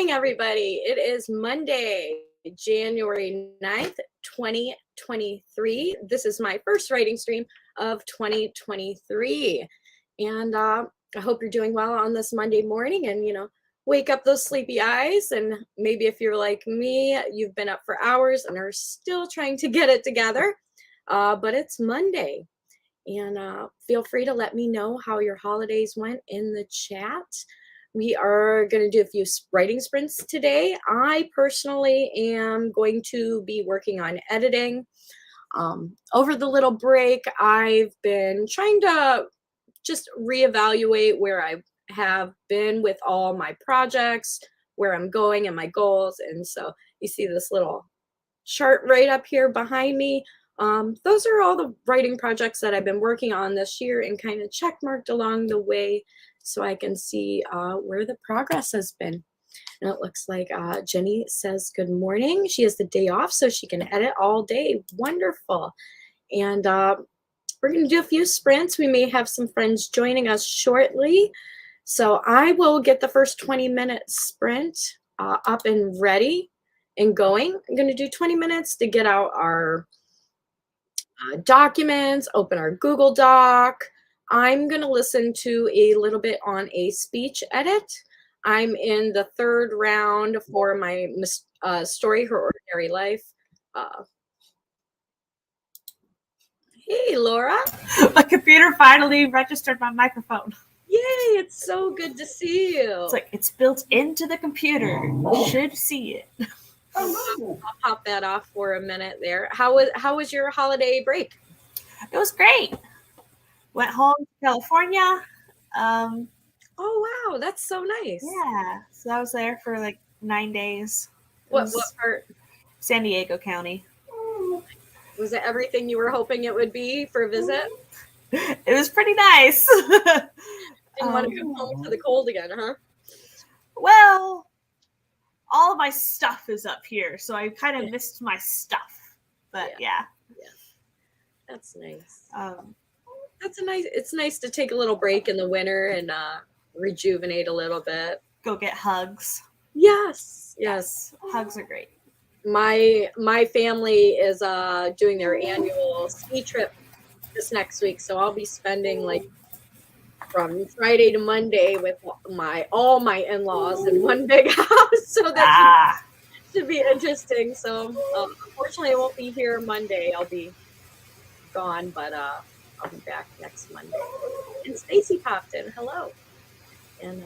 morning, everybody. It is Monday, January 9th, 2023. This is my first writing stream of 2023. And I hope you're doing well on this Monday morning and, wake up those sleepy eyes. And maybe if you're like me, you've been up for hours and are still trying to get it together. But it's Monday. And feel free to let me know how your holidays went in the chat. We are going to do a few writing sprints today. I personally am going to be working on editing. Over the little break, I've been trying to just reevaluate where I have been with all my projects, where I'm going and my goals. And so you see this little chart right up here behind me. Those are all the writing projects that I've been working on this year and kind of check marked along the way so I can see where the progress has been. And it looks like Jenny says good morning. She has the day off so she can edit all day. Wonderful. And we're going to do a few sprints. We may have some friends joining us shortly. So I will get the first 20-minute sprint up and ready and going. I'm going to do 20 minutes to get out our documents, open our Google Doc. I'm going to listen to a little bit on a speech edit. I'm in the third round for my story, Her Ordinary Life. Hey, Laura. My computer finally registered my microphone. Yay, it's so good to see you. It's like it's built into the computer. You should see it. I'll pop that off for a minute there. How was your holiday break? It was great. Went home to California. Oh, wow. That's so nice. Yeah. So I was there for like 9 days. What part? San Diego County. Was it everything you were hoping it would be for a visit? It was pretty nice. Didn't want to come home to the cold again, huh? Well, all of my stuff is up here, so I kind of missed my stuff. But yeah. That's nice. It's nice to take a little break in the winter and rejuvenate a little bit. Go get hugs. Yes. Hugs are great. My family is doing their annual ski trip this next week, so I'll be spending like from Friday to Monday with all my in-laws in one big house. So that should be interesting. So unfortunately, I won't be here Monday. I'll be gone, but I'll be back next Monday. And Stacy popped in. Hello. And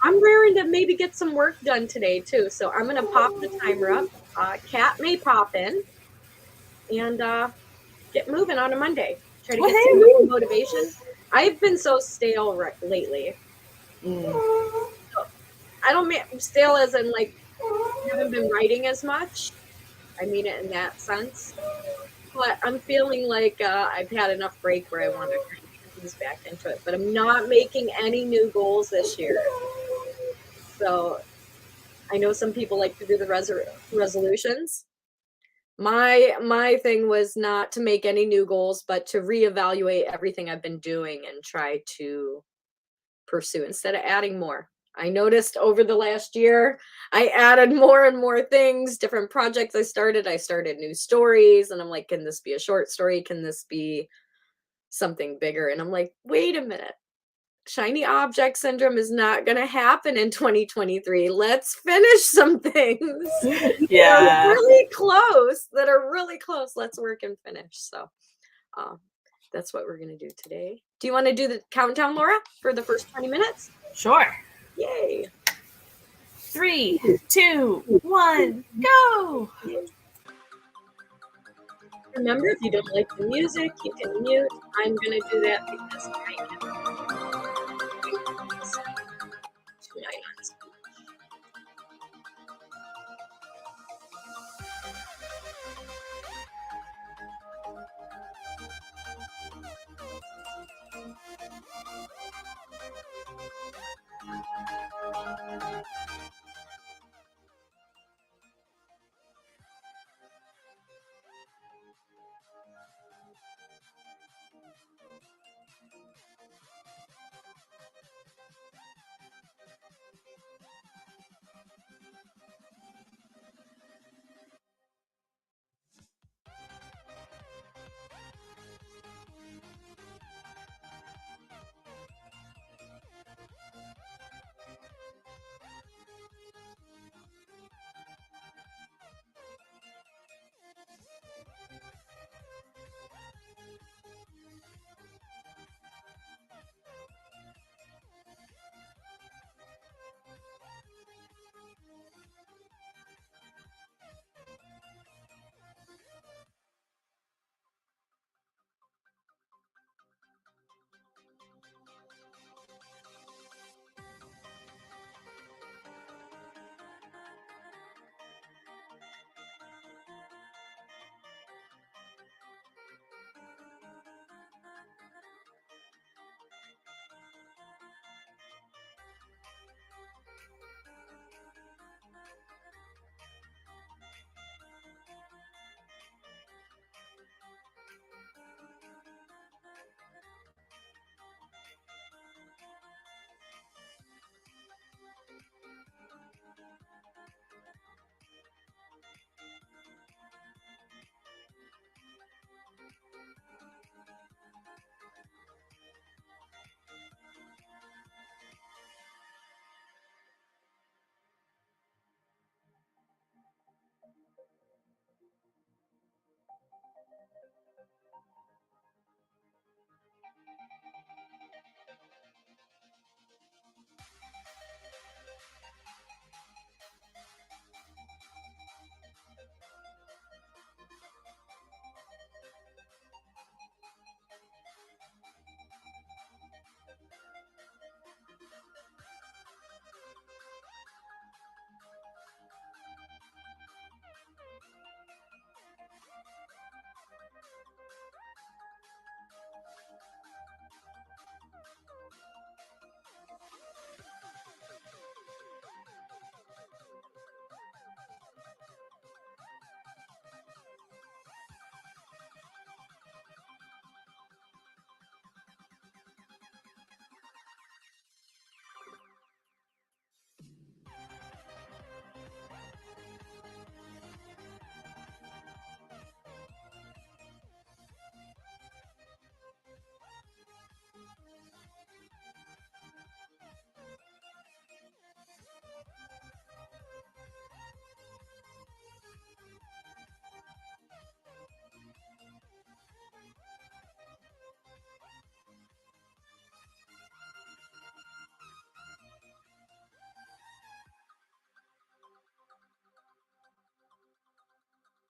I'm raring to maybe get some work done today too. So I'm gonna pop the timer up. Kat may pop in and get moving on a Monday. Try to get some motivation. I've been so stale lately. So, I don't mean stale as in like I haven't been writing as much. I mean it in that sense. But I'm feeling like I've had enough break where I want to kind of ease back into it. But I'm not making any new goals this year. So I know some people like to do the resolutions. My thing was not to make any new goals, but to reevaluate everything I've been doing and try to pursue instead of adding more. I noticed over the last year, I added more and more things, different projects I started new stories, and I'm like, can this be a short story? Can this be something bigger? And I'm like, wait a minute. Shiny object syndrome is not going to happen in 2023. Let's finish some things. Yeah. that are really close. Let's work and finish. So that's what we're going to do today. Do you want to do the countdown, Laura, for the first 20 minutes? Sure. Yay. 3, 2, 1, go. Remember, if you don't like the music, you can mute. I'm going to do that because I can. Tonight on speech.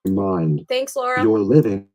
Mind. Thanks, Laura. You're living.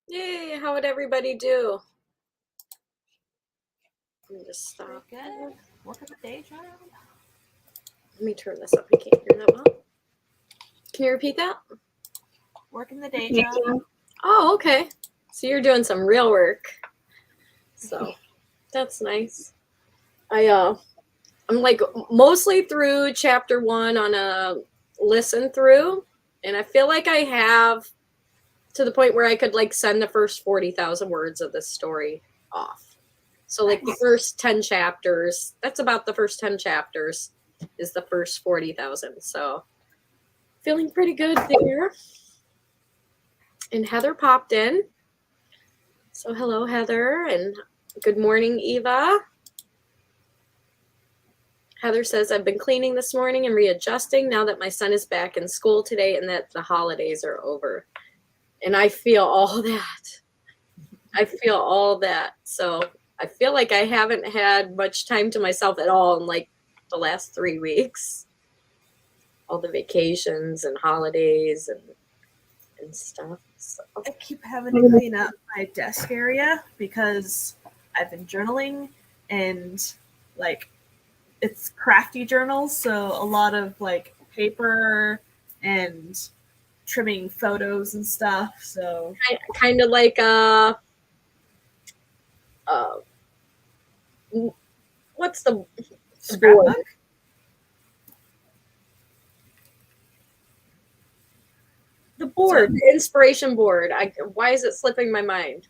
Yay, how would everybody do? Let me just stop. Good. Work at the day job. Let me turn this up. I can't hear that well. Can you repeat that? Working the day job. Oh, okay. So you're doing some real work. So that's nice. I'm like mostly through chapter 1 on a listen through, and I feel like I have to the point where I could like send the first 40,000 words of this story off. So like the first 10 chapters, that's about the first 10 chapters is the first 40,000. So feeling pretty good there. And Heather popped in. So hello, Heather, and good morning, Eva. Heather says, I've been cleaning this morning and readjusting now that my son is back in school today and that the holidays are over. And I feel all that. I feel all that. So I feel like I haven't had much time to myself at all in like the last 3 weeks. All the vacations and holidays and stuff. So. I keep having to clean up my desk area because I've been journaling and like it's crafty journals, so a lot of like paper and trimming photos and stuff. So kind of like what's the scrapbook? board? The board, the inspiration board. Why is it slipping my mind?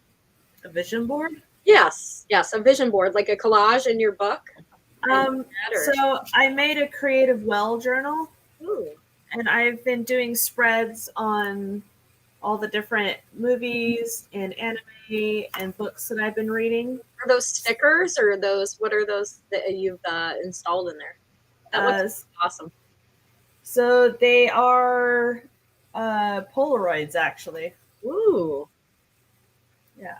A vision board? Yes, a vision board, like a collage in your book. So I made a creative well journal. Ooh. And I've been doing spreads on all the different movies and anime and books that I've been reading. Are those stickers or those? What are those that you've installed in there? That looks awesome. So they are Polaroids, actually. Ooh. Yeah.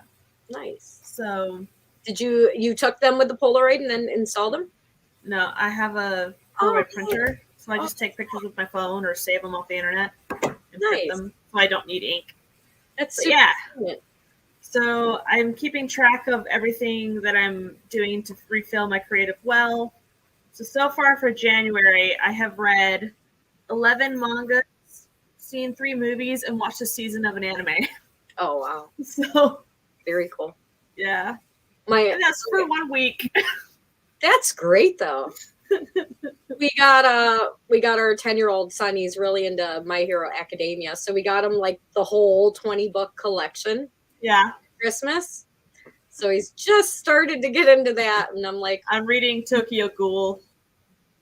Nice. So did you took them with the Polaroid and then installed them? No, I have a Polaroid printer. So I just take pictures with my phone or save them off the internet and print them. So I don't need ink. That's brilliant. So I'm keeping track of everything that I'm doing to refill my creative well. So far for January, I have read 11 mangas, seen 3 movies, and watched a season of an anime. Oh, wow. So very cool. Yeah. And that's for 1 week. That's great, though. we got our 10-year-old son. He's really into My Hero Academia, so we got him like the whole 20-book collection. Yeah. Christmas. So he's just started to get into that, and I'm like, I'm reading Tokyo Ghoul.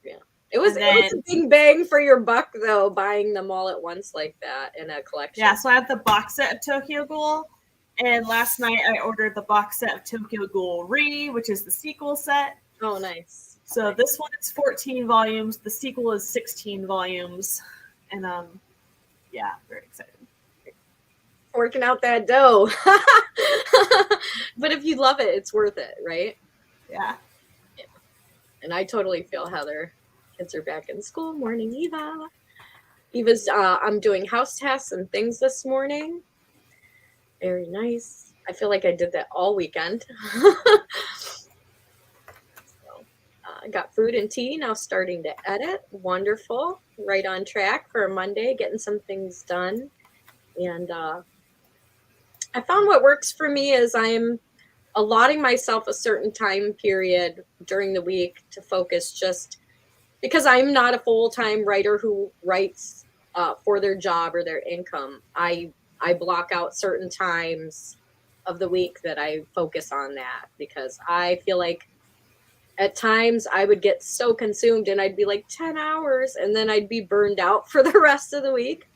Yeah, it was a big bang for your buck, though, buying them all at once like that in a collection. Yeah, so I have the box set of Tokyo Ghoul, and last night I ordered the box set of Tokyo Ghoul Re, which is the sequel set. Oh, nice. So this one is 14 volumes. The sequel is 16 volumes, and yeah, very excited. Working out that dough. But if you love it, it's worth it, right? Yeah. And I totally feel Heather. Kids are back in school. Morning, Eva. Eva's I'm doing house tasks and things this morning. Very nice. I feel like I did that all weekend. I got food and tea, now starting to edit. Wonderful. Right on track for a Monday, getting some things done. And I found what works for me is I'm allotting myself a certain time period during the week to focus, just because I'm not a full-time writer who writes for their job or their income. I block out certain times of the week that I focus on that, because I feel like at times I would get so consumed and I'd be like 10 hours and then I'd be burned out for the rest of the week.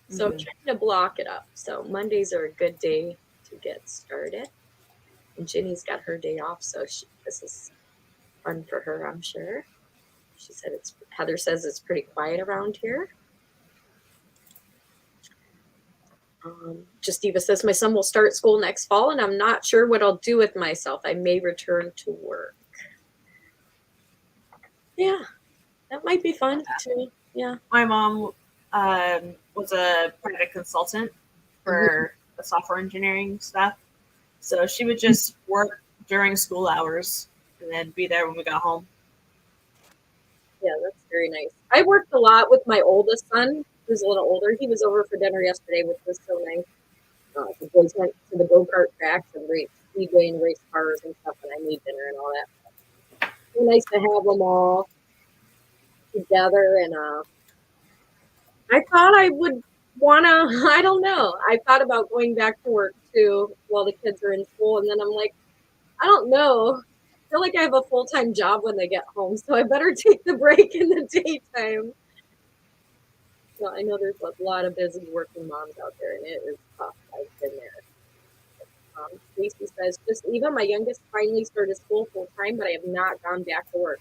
So I'm trying to block it up. So Mondays are a good day to get started. And Ginny's got her day off, so this is fun for her, I'm sure. She said Heather says it's pretty quiet around here. Just Eva says, my son will start school next fall and I'm not sure what I'll do with myself. I may return to work. Yeah, that might be fun too. Yeah. My mom was a private consultant for the software engineering stuff. So she would just work during school hours and then be there when we got home. Yeah, that's very nice. I worked a lot with my oldest son, who's a little older. He was over for dinner yesterday, which was so nice. The boys went to the go-kart tracks and raced speedway and race cars and stuff, and I made dinner and all that. It was nice to have them all together, and I thought I would want to, I don't know. I thought about going back to work too while the kids are in school, and then I'm like, I don't know. I feel like I have a full-time job when they get home, so I better take the break in the daytime. Well, I know there's a lot of busy working moms out there, and it is tough. I've been there. Stacy says, just even my youngest finally started school full time, but I have not gone back to work.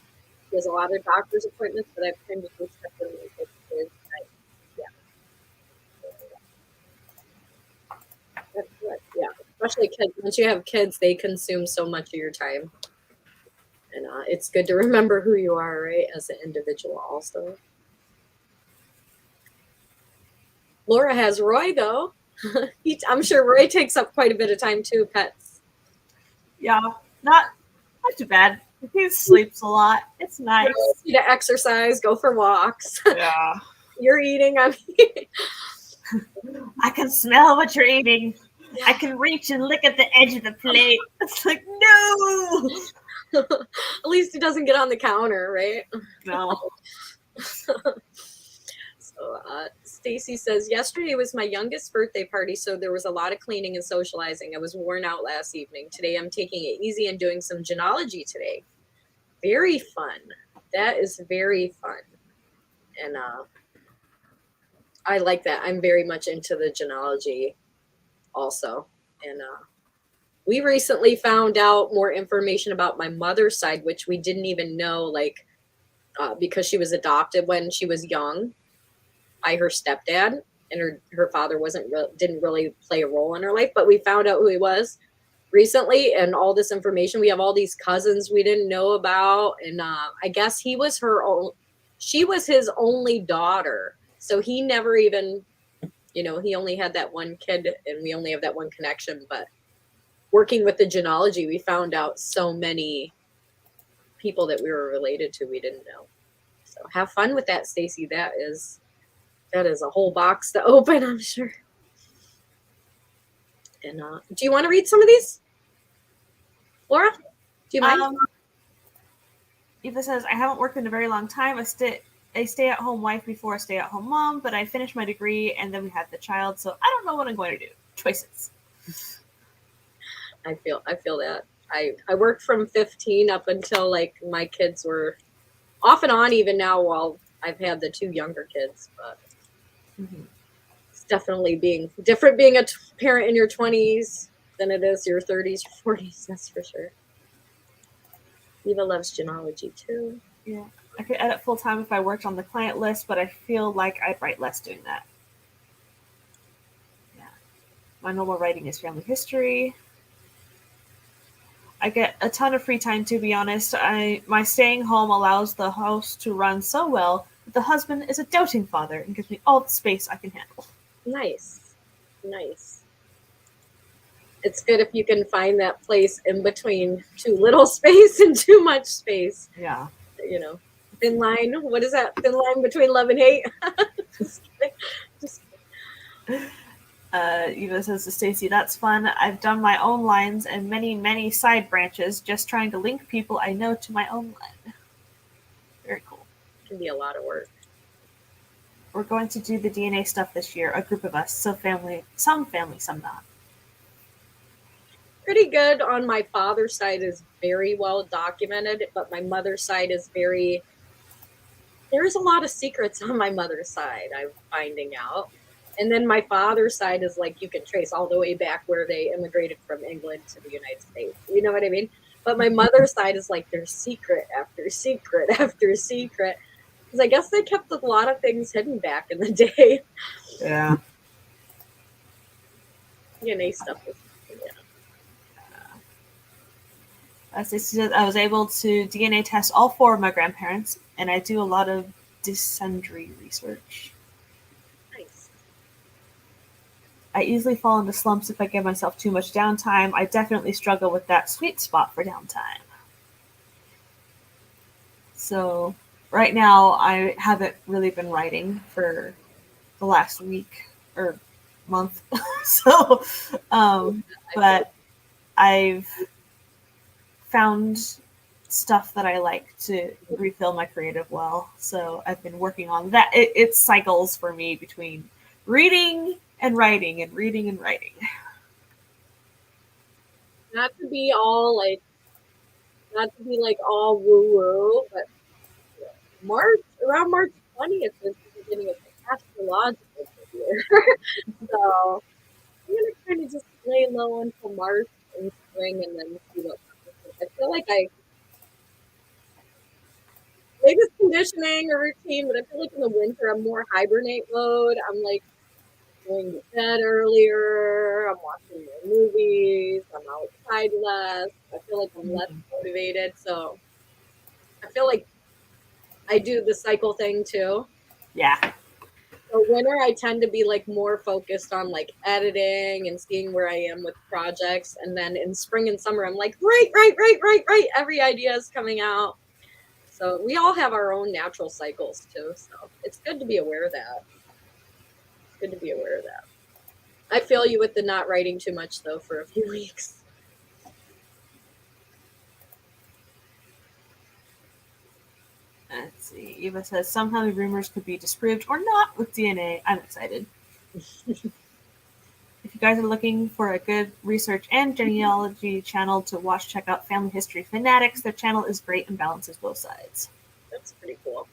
There's a lot of doctor's appointments, but I have time to do stuff for me. Yeah, that's good. Yeah, especially kids. Once you have kids, they consume so much of your time, and it's good to remember who you are, right, as an individual. Also, Laura has Roy though. I'm sure Roy takes up quite a bit of time too. Pets. Yeah, not too bad. He sleeps a lot. It's nice. You to exercise, go for walks. Yeah. You're eating. I can smell what you're eating. I can reach and look at the edge of the plate. It's like, no. At least he doesn't get on the counter, right? No. So Stacy says, yesterday was my youngest birthday party, so there was a lot of cleaning and socializing. I was worn out last evening. Today I'm taking it easy and doing some genealogy today. Very fun. That is very fun. And I like that. I'm very much into the genealogy also. And we recently found out more information about my mother's side, which we didn't even know, like, because she was adopted when she was young by her stepdad, and her father didn't really play a role in her life, but we found out who he was recently, and all this information. We have all these cousins we didn't know about, and I guess she was his only daughter, so he never even, he only had that one kid, and we only have that one connection. But working with the genealogy, we found out so many people that we were related to we didn't know. So have fun with that, Stacy. That is a whole box to open, I'm sure. And do you want to read some of these, Laura? Do you mind? Eva says, I haven't worked in a very long time. I stay-at-home wife before a stay-at-home mom, but I finished my degree and then we had the child, so I don't know what I'm going to do. Choices. I feel that. I worked from 15 up until like my kids were off and on, even now while I've had the two younger kids, but it's definitely different being a parent in your 20s than it is your 30s or 40s, that's for sure. Eva loves genealogy too. Yeah, I could edit full time if I worked on the client list, but I feel like I'd write less doing that. Yeah, my normal writing is family history. I get a ton of free time, to be honest. My staying home allows the house to run so well that the husband is a doting father and gives me all the space I can handle. Nice. It's good if you can find that place in between too little space and too much space. Yeah. Thin line. What is that? Thin line between love and hate? Just kidding. Eva says to Stacy, that's fun. I've done my own lines and many, many side branches, just trying to link people I know to my own line. Very cool. It can be a lot of work. We're going to do the DNA stuff this year, a group of us. So some family, some not. Pretty good on my father's side is very well documented, but my mother's side is there's a lot of secrets on my mother's side, I'm finding out. And then my father's side is like you can trace all the way back where they immigrated from England to the United States. You know what I mean? But my mother's side is like there's secret after secret after secret. Because I guess they kept a lot of things hidden back in the day. Yeah. DNA stuff is, As I said, I was able to DNA test all 4 of my grandparents, and I do a lot of descendry research. Nice. I easily fall into slumps if I give myself too much downtime. I definitely struggle with that sweet spot for downtime. So right now I haven't really been writing for the last week or month. so, but I've found stuff that I like to refill my creative well. So I've been working on that. It cycles for me between reading and writing and reading and writing. Not to be all like, not to be like all woo woo, but March, around March 20th is the beginning of the astrological year. So I'm gonna kind of just lay low until March and spring, and then see what happens. I feel like I maybe it's conditioning or routine, but I feel like in the winter I'm more hibernate mode. I'm like going to bed earlier. I'm watching more movies. I'm outside less. I feel like I'm less motivated. So I feel like I do the cycle thing too. Yeah. So winter, I tend to be like more focused on like editing and seeing where I am with projects. And then in spring and summer, I'm like, right. Every idea is coming out. So we all have our own natural cycles too. So it's good to be aware of that. It's good to be aware of that. I feel you with the not writing too much though for a few weeks. Let's see. Eva says somehow the rumors could be disproved or not with DNA. I'm excited. If you guys are looking for a good research and genealogy channel to watch, check out Family History Fanatics. Their channel is great and balances both sides. That's pretty cool.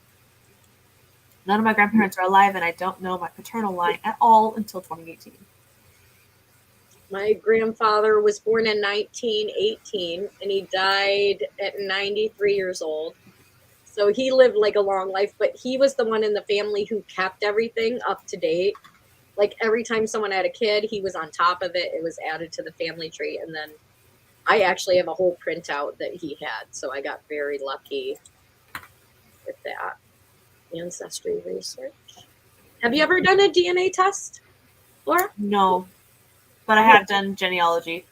None of my grandparents are alive, and I don't know my paternal line at all until 2018. My grandfather was born in 1918 and he died at 93 years old. So he lived like a long life, but he was the one in the family who kept everything up to date. Like every time someone had a kid, he was on top of it. It was added to the family tree. And then I actually have a whole printout that he had. So I got very lucky with that. Ancestry research. Have you ever done a DNA test, Laura? No, but I have done genealogy.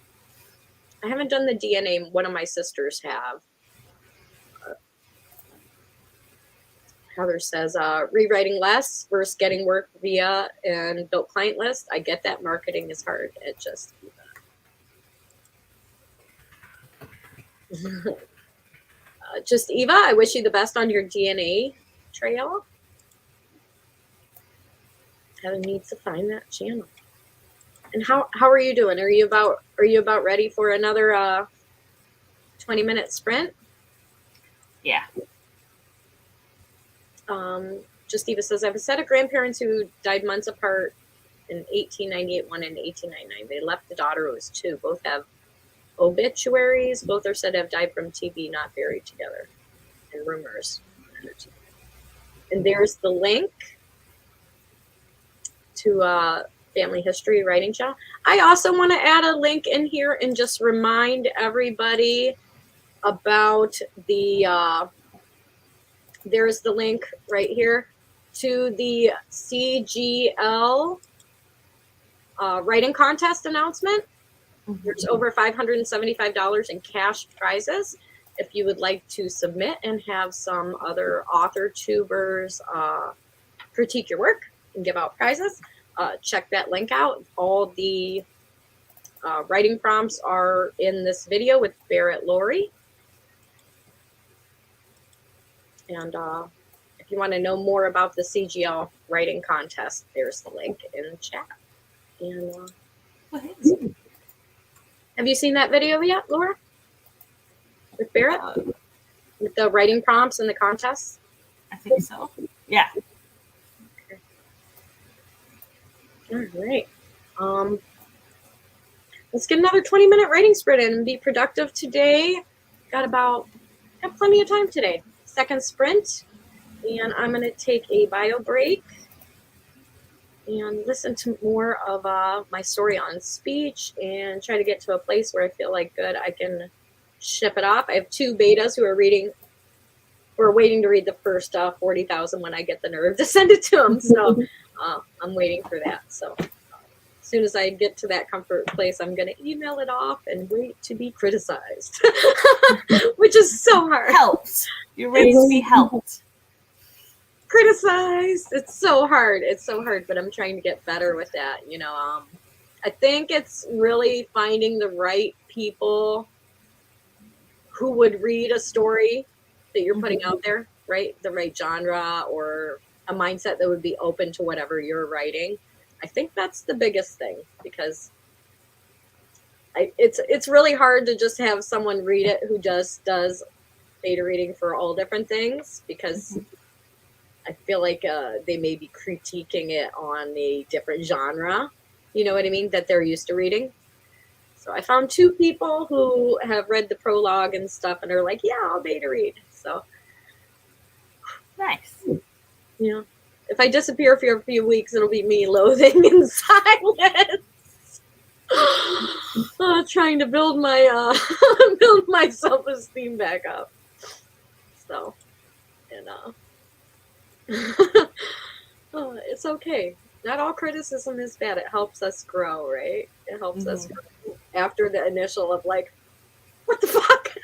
I haven't done the DNA. One of my sisters have. Heather says, rewriting less versus getting work via and built client list. I get that marketing is hard. It just just Eva, I wish you the best on your DNA trail. Heather needs to find that channel. And how are you doing? Are you about ready for another 20-minute sprint? Yeah. Just Eva says, I have a set of grandparents who died months apart in 1898, one in 1899. They left a daughter who was 2. Both have obituaries. Both are said to have died from TB, not buried together. And rumors. And there's the link to Family History Writing Channel. I also want to add a link in here and just remind everybody about the there's the link right here to the CGL writing contest announcement. There's over $575 in cash prizes if you would like to submit and have some other author tubers critique your work and give out prizes. Check that link out. All the writing prompts are in this video with Barrett Laurie. And if you want to know more about the CGL writing contest, there's the link in the chat. And have you seen that video yet, Laura? With Barrett? With the writing prompts and the contests? I think so. Yeah. Okay. All right. Let's get another 20-minute writing sprint in and be productive today. Got plenty of time today. Second sprint. And I'm going to take a bio break and listen to more of my story on speech and try to get to a place where I feel like good, I can ship it off. I have 2 betas who are waiting to read the first 40,000 when I get the nerve to send it to them. So I'm waiting for that. So soon as I get to that comfort place, I'm going to email it off and wait to be criticized, which is so hard. Helped. You're ready to be helped. Criticized. It's so hard. It's so hard, but I'm trying to get better with that. You know, I think it's really finding the right people who would read a story that you're putting out there, right? The right genre or a mindset that would be open to whatever you're writing. I think that's the biggest thing because it's really hard to just have someone read it who just does beta reading for all different things because I feel like they may be critiquing it on a different genre. You know what I mean? That they're used to reading. So I found 2 people who have read the prologue and stuff and are like, yeah, I'll beta read. So nice. Yeah. If I disappear for a few weeks, it'll be me loathing in silence. Trying to build my build my self-esteem back up. So, it's okay. Not all criticism is bad. It helps us grow, right? It helps us grow after the initial of like, what the fuck?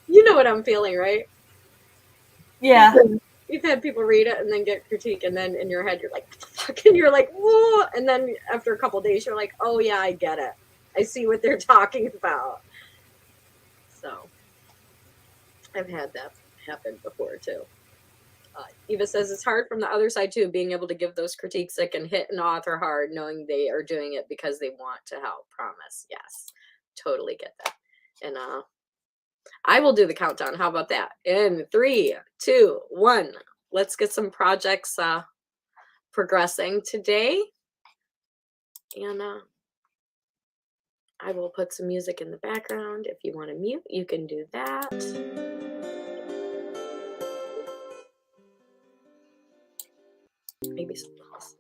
You know what I'm feeling, right? Yeah. You've had people read it and then get critique, and then in your head you're like, what the fuck? And you're like, whoa. And then after a couple days, you're like, oh yeah, I get it. I see what they're talking about. So I've had that happen before too. Eva says it's hard from the other side too, being able to give those critiques that can hit an author hard, knowing they are doing it because they want to help. Promise. Yes, totally get that. And I will do the countdown. How about that? In 3, 2, 1. Let's get some projects progressing today. And I will put some music in the background. If you want to mute, you can do that. Maybe something else.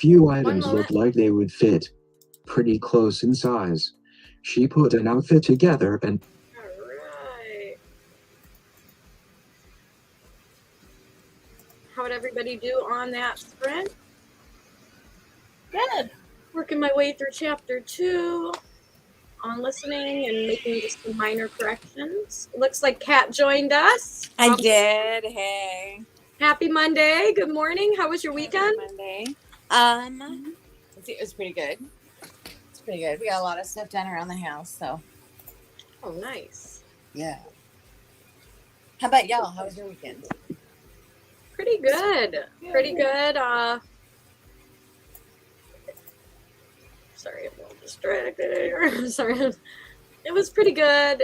few One items moment. looked like they would fit pretty close in size. She put an outfit together and All right. How would everybody do on that sprint? Good. Working my way through chapter 2 on listening and making just some minor corrections. Looks like Kat joined us. I did. Hey. Happy Monday. Good morning. How was your weekend? Monday. It was pretty good. It's pretty good. We got a lot of stuff done around the house, so Oh, nice. yeah. How about y'all? How was your weekend? Pretty good. Pretty good. Sorry, I'm a little distracted here. Sorry. It was pretty good.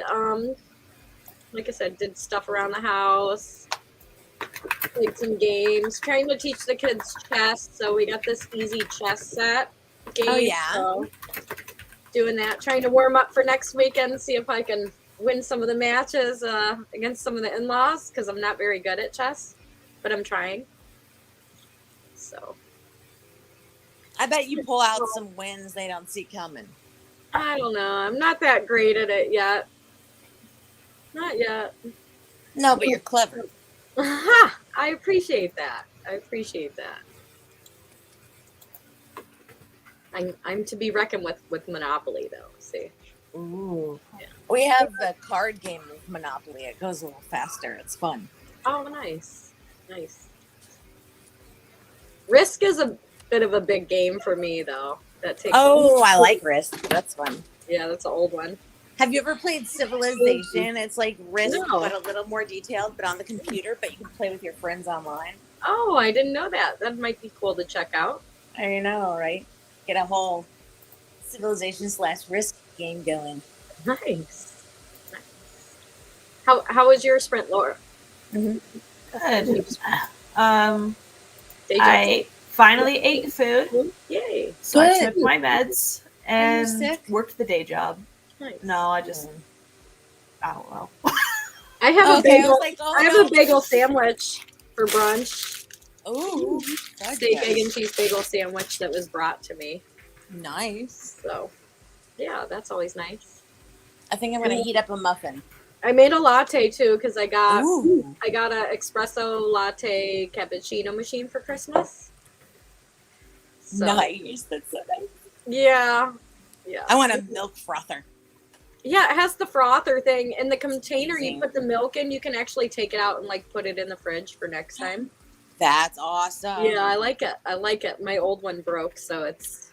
Like I said, did stuff around the house. Played some games. Trying to teach the kids chess, so we got this easy chess set game. Oh, yeah? So doing that. Trying to warm up for next weekend, see if I can win some of the matches against some of the in-laws, because I'm not very good at chess, but I'm trying. So I bet you pull out some wins they don't see coming. I don't know. I'm not that great at it yet. Not yet. No, but you're clever. I appreciate that. I appreciate that. I'm to be reckoned with Monopoly, though. See. Ooh. Yeah. We have the card game of Monopoly. It goes a little faster. It's fun. Oh, nice. Nice. Risk is a bit of a big game for me, though. That takes. Oh, I like Risk. That's fun. Yeah, that's an old one. Have you ever played Civilization? It's like Risk, No. but a little more detailed, but on the computer, but you can play with your friends online. Oh, I didn't know that. That might be cool to check out. I know, right? Get a whole Civilization/Risk game going. Nice. How was your sprint, Laura? Good. Day job? I finally ate food, Yay. so I Good. took my meds and sick? worked the day job. Nice. No, I don't know. I have Okay, I a bagel. was like, oh, I have no. a bagel sandwich for brunch. Ooh, Steak, egg, and cheese bagel sandwich that was brought to me. nice. So, yeah, that's always nice. I think I'm gonna heat up a muffin. I made a latte too because I got Ooh, a espresso latte cappuccino machine for Christmas. So, nice. That's so nice. Yeah. Yeah. I want a milk frother. Yeah, it has the frother thing. In the container you Amazing. put the milk in, you can actually take it out and like put it in the fridge for next time. That's awesome. Yeah, I like it. I like it. My old one broke, so it's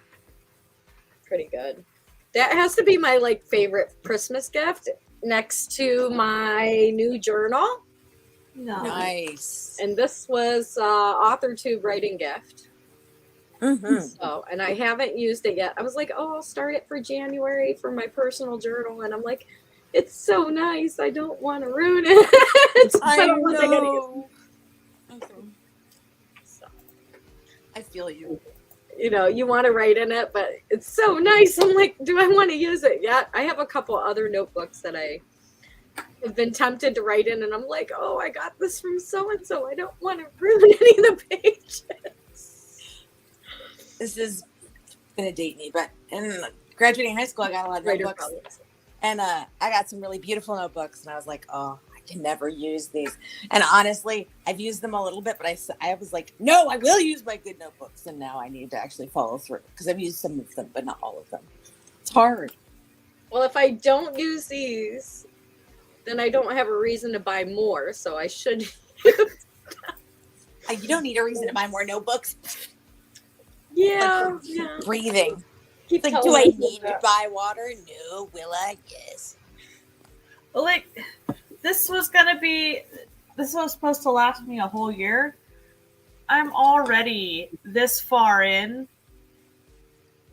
pretty good. That has to be my like favorite Christmas gift next to my new journal. No. Nice. And this was author tube writing gift. Mm-hmm. So, and I haven't used it yet. I was like, oh, I'll start it for January for my personal journal, and I'm like, it's so nice. I don't want to ruin it. So I don't think I'm gonna use know. Okay. it. So, I feel you. you know, you want to write in it, but it's so nice. I'm like, do I want to use it yet? I have a couple other notebooks that I have been tempted to write in, and I'm like, oh, I got this from so and so. I don't want to ruin any of the pages. This is gonna date me, but in graduating high school, I got a lot of Writer notebooks, problems. and I got some really beautiful notebooks, and I was like, oh, I can never use these. And honestly, I've used them a little bit, but I was like, no, I will use my good notebooks, and now I need to actually follow through because I've used some of them, but not all of them. It's hard. Well, if I don't use these, then I don't have a reason to buy more, so I should use. You don't need a reason to buy more notebooks. Yeah. Breathing. Keep Like, telling do I myself need to that. buy water? No. Will I? Yes. Well, like, this was supposed to last me a whole year. I'm already this far in.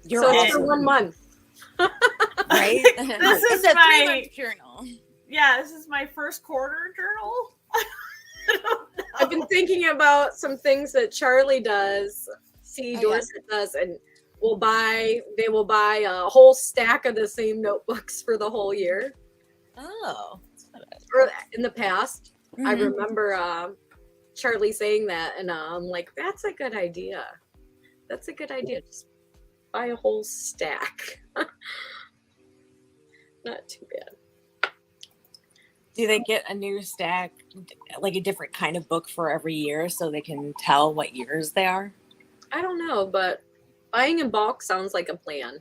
You're So it's awesome. for 1 month. Right? This is it's a my- 3-month journal. Yeah, this is my first quarter journal. I don't know. I've been thinking about some things that Charlie does, yeah? Dorset does, and they will buy a whole stack of the same notebooks for the whole year. Oh. Or in the past, I Mhm. remember Charlie saying that, and I'm like, that's a good idea. that's a good idea. Just buy a whole stack. Not too bad. Do they get a new stack, like a different kind of book for every year so they can tell what years they are? I don't know, but buying in bulk sounds like a plan.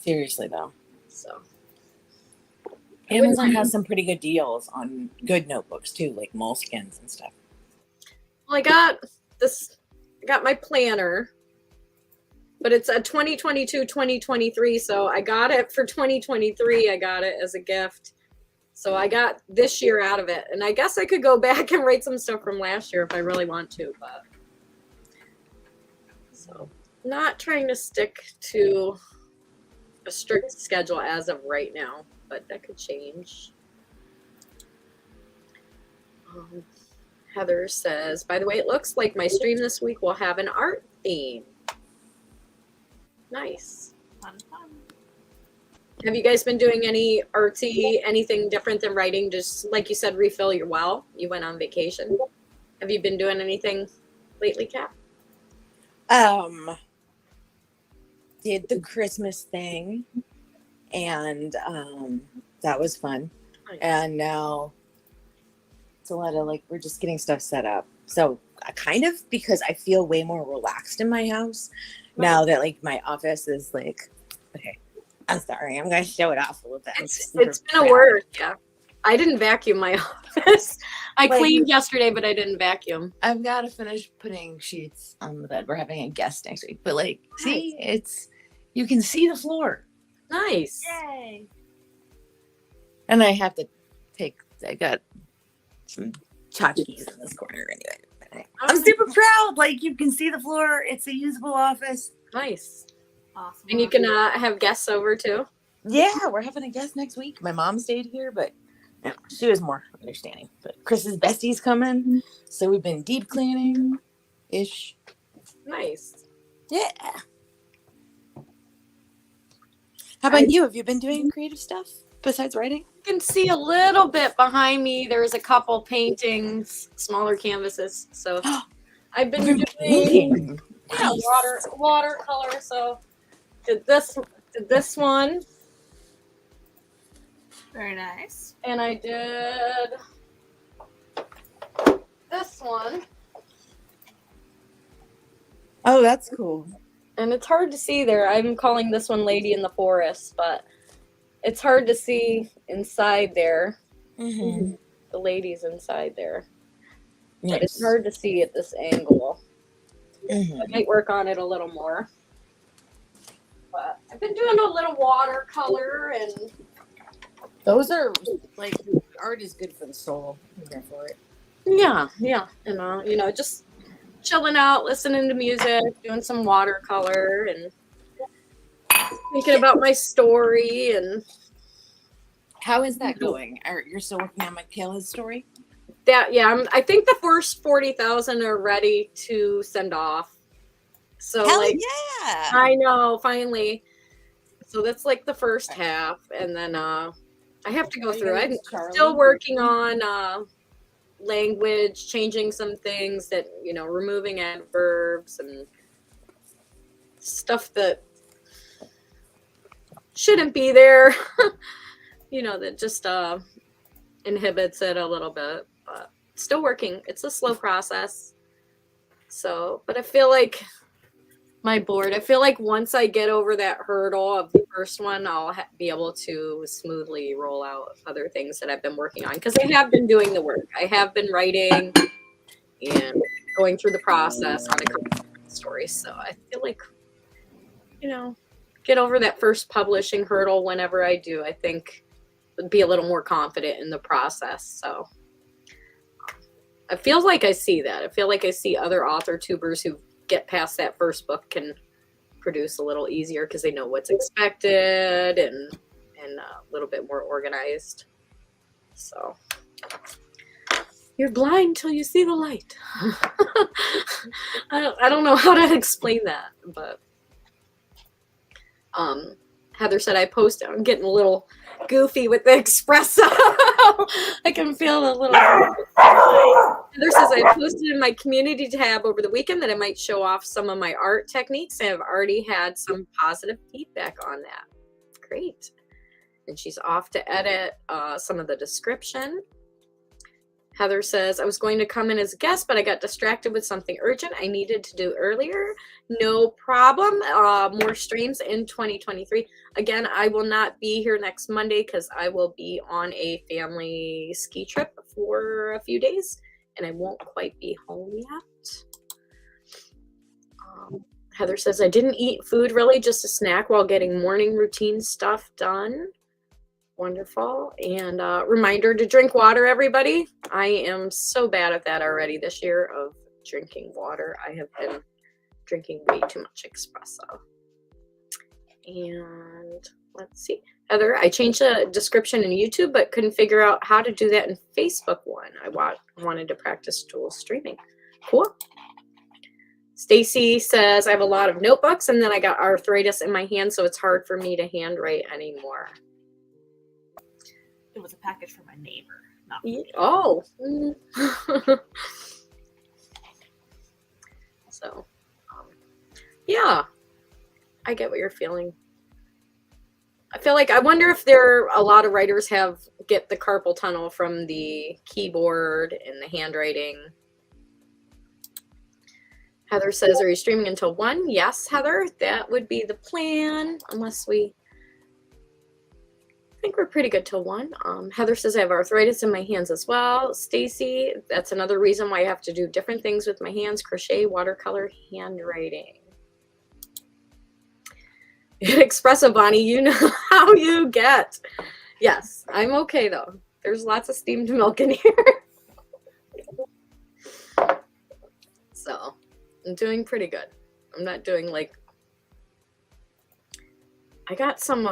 Seriously, though. So Amazon has some pretty good deals on good notebooks, too, like moleskins and stuff. well, I got my planner, but it's a 2022-2023, so I got it for 2023. I got it as a gift. So I got this year out of it. And I guess I could go back and write some stuff from last year if I really want to, but so not trying to stick to a strict schedule as of right now, but that could change. Heather says, by the way, it looks like my stream this week will have an art theme. Nice. Fun, fun. Have you guys been doing any artsy, anything different than writing? Just like you said, refill your well. You went on vacation. Have you been doing anything lately, Kat? Did the Christmas thing, and that was fun. Nice. And now it's a lot of like, we're just getting stuff set up. So kind of, because I feel way more relaxed in my house now that like my office is like, okay, I'm sorry, I'm going to show it off a little bit. It's been a word, yeah. I didn't vacuum my office. I Like- cleaned yesterday, but I didn't vacuum. I've got to finish putting sheets on the bed. We're having a guest next week, but like, see, you can see the floor, Nice. Yay! and I have to I got some tchotchkes in this corner anyway. I'm super proud. Like, you can see the floor. It's a usable office. Nice. Awesome. And you can have guests over too. Yeah, we're having a guest next week. My mom stayed here, but you know, she was more understanding. But Chris's bestie's coming, so we've been deep cleaning ish. Nice. Yeah. How about you? Have you been doing creative stuff besides writing? You can see a little bit behind me. There's a couple paintings, smaller canvases. So I've been doing Painting. yeah, watercolor. So did this one, Very nice. and I did this one. Oh, that's cool. And it's hard to see there. I'm calling this one Lady in the Forest, but it's hard to see inside there. Mm-hmm. The lady's inside there. But Nice. it's hard to see at this angle. Mhm. I might work on it a little more. But I've been doing a little watercolor and Those are like, art is good for the soul. I'm there for it. yeah. And just chilling out, listening to music, doing some watercolor and thinking about my story and How is that going? You're still working on Michaela's story? that. Yeah, I think the first 40,000 are ready to send off. So Hell like yeah! I know, finally. So that's like the first half, and then I have to go Are you through. gonna I'm use Charlie? still working on language, changing some things that removing adverbs and stuff that shouldn't be there. That just inhibits it a little bit. But still working. It's a slow process. So, but I feel like I feel like once I get over that hurdle of the first one, I'll be able to smoothly roll out other things that I've been working on, because I have been doing the work. I have been writing and going through the process on a couple of stories. So I feel like, get over that first publishing hurdle whenever I do. I think would be a little more confident in the process. So I feel like I see that. I feel like I see other author tubers who get past that first book can produce a little easier because they know what's expected and a little bit more organized. So you're blind till you see the light. I don't know how to explain that, but Heather said I post. I'm getting a little goofy with the espresso. I can feel a little Heather says, I posted in my community tab over the weekend that I might show off some of my art techniques. I have already had some positive feedback on that. Great. And she's off to edit some of the description. Heather says, I was going to come in as a guest, but I got distracted with something urgent I needed to do earlier. No problem. More streams in 2023. Again, I will not be here next Monday because I will be on a family ski trip for a few days, and I won't quite be home yet. Heather says, I didn't eat food really, just a snack while getting morning routine stuff done. Wonderful. And reminder to drink water, everybody. I am so bad at that already this year of drinking water. I have been drinking way too much espresso. And let's see. Heather, I changed the description in YouTube, but couldn't figure out how to do that in Facebook one. I wanted to practice dual streaming. Cool. Stacy says, I have a lot of notebooks, and then I got arthritis in my hand, so it's hard for me to handwrite anymore. It was a package for my neighbor, not for me. Oh. So, yeah, I get what you're feeling. I feel like, I wonder if a lot of writers get the carpal tunnel from the keyboard and the handwriting. Heather says, are you streaming until 1? Yes, Heather, that would be the plan, unless I think we're pretty good till 1. Heather says, I have arthritis in my hands as well. Stacy, that's another reason why I have to do different things with my hands: crochet, watercolor, handwriting. Espresso, Bonnie, you know how you get. Yes, I'm okay though. There's lots of steamed milk in here. So I'm doing pretty good. I'm not doing like, I got some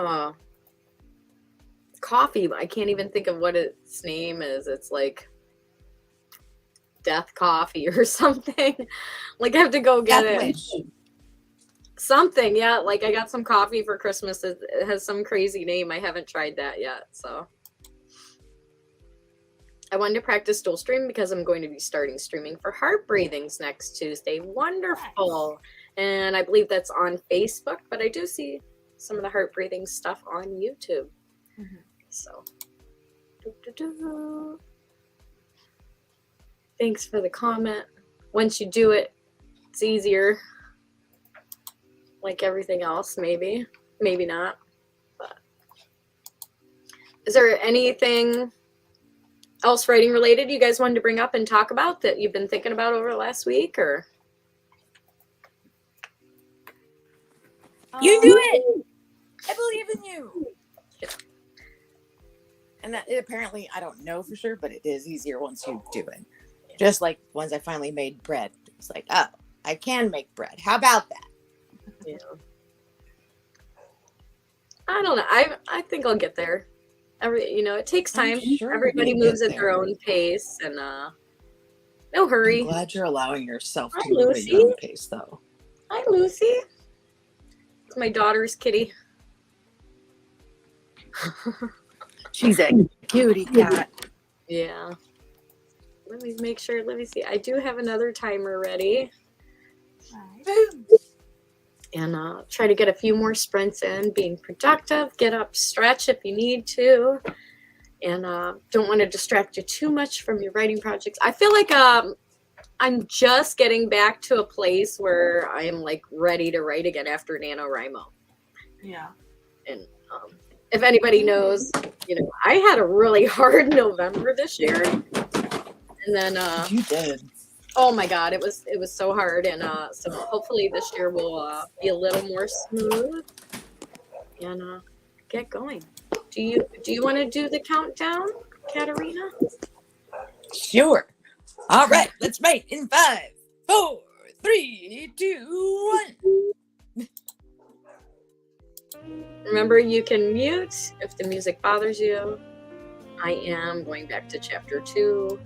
coffee, but I can't even think of what its name is. It's like death coffee or something. Like I have to go get it. Something, yeah. Like I got some coffee for Christmas. It has some crazy name. I haven't tried that yet. So I wanted to practice dual stream because I'm going to be starting streaming for heart breathings next Tuesday. Wonderful. And I believe that's on Facebook, but I do see some of the heart breathing stuff on YouTube. Mm-hmm. So thanks for the comment. Once you do it, it's easier. Like everything else, maybe not. But is there anything else writing related you guys wanted to bring up and talk about that you've been thinking about over the last week? Or you do it. I believe in you. Yeah. And that apparently, I don't know for sure, but it is easier once you do it. Just like once I finally made bread, it's like, oh, I can make bread. How about that? Yeah. I don't know. I think I'll get there. It takes time. Sure everybody moves at their own pace, and no hurry. I'm glad you're allowing yourself Hi, to move at your own pace, though. Hi, Lucy. It's my daughter's kitty. She's a cutie cat. Yeah. Let me make sure. Let me see. I do have another timer ready. Boom. And try to get a few more sprints in, being productive. Get up, stretch if you need to. And don't want to distract you too much from your writing projects. I feel like I'm just getting back to a place where I'm like ready to write again after NaNoWriMo. Yeah. And if anybody knows, I had a really hard November this year. And then You did. oh my God, it was so hard. And so hopefully this year will be a little more smooth and get going. Do you want to do the countdown, Katarina? Sure. All right, let's write in 5, 4, 3, 2, 1. Remember, you can mute if the music bothers you. I am going back to chapter 2.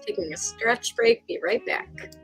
Taking a stretch break. Be right back.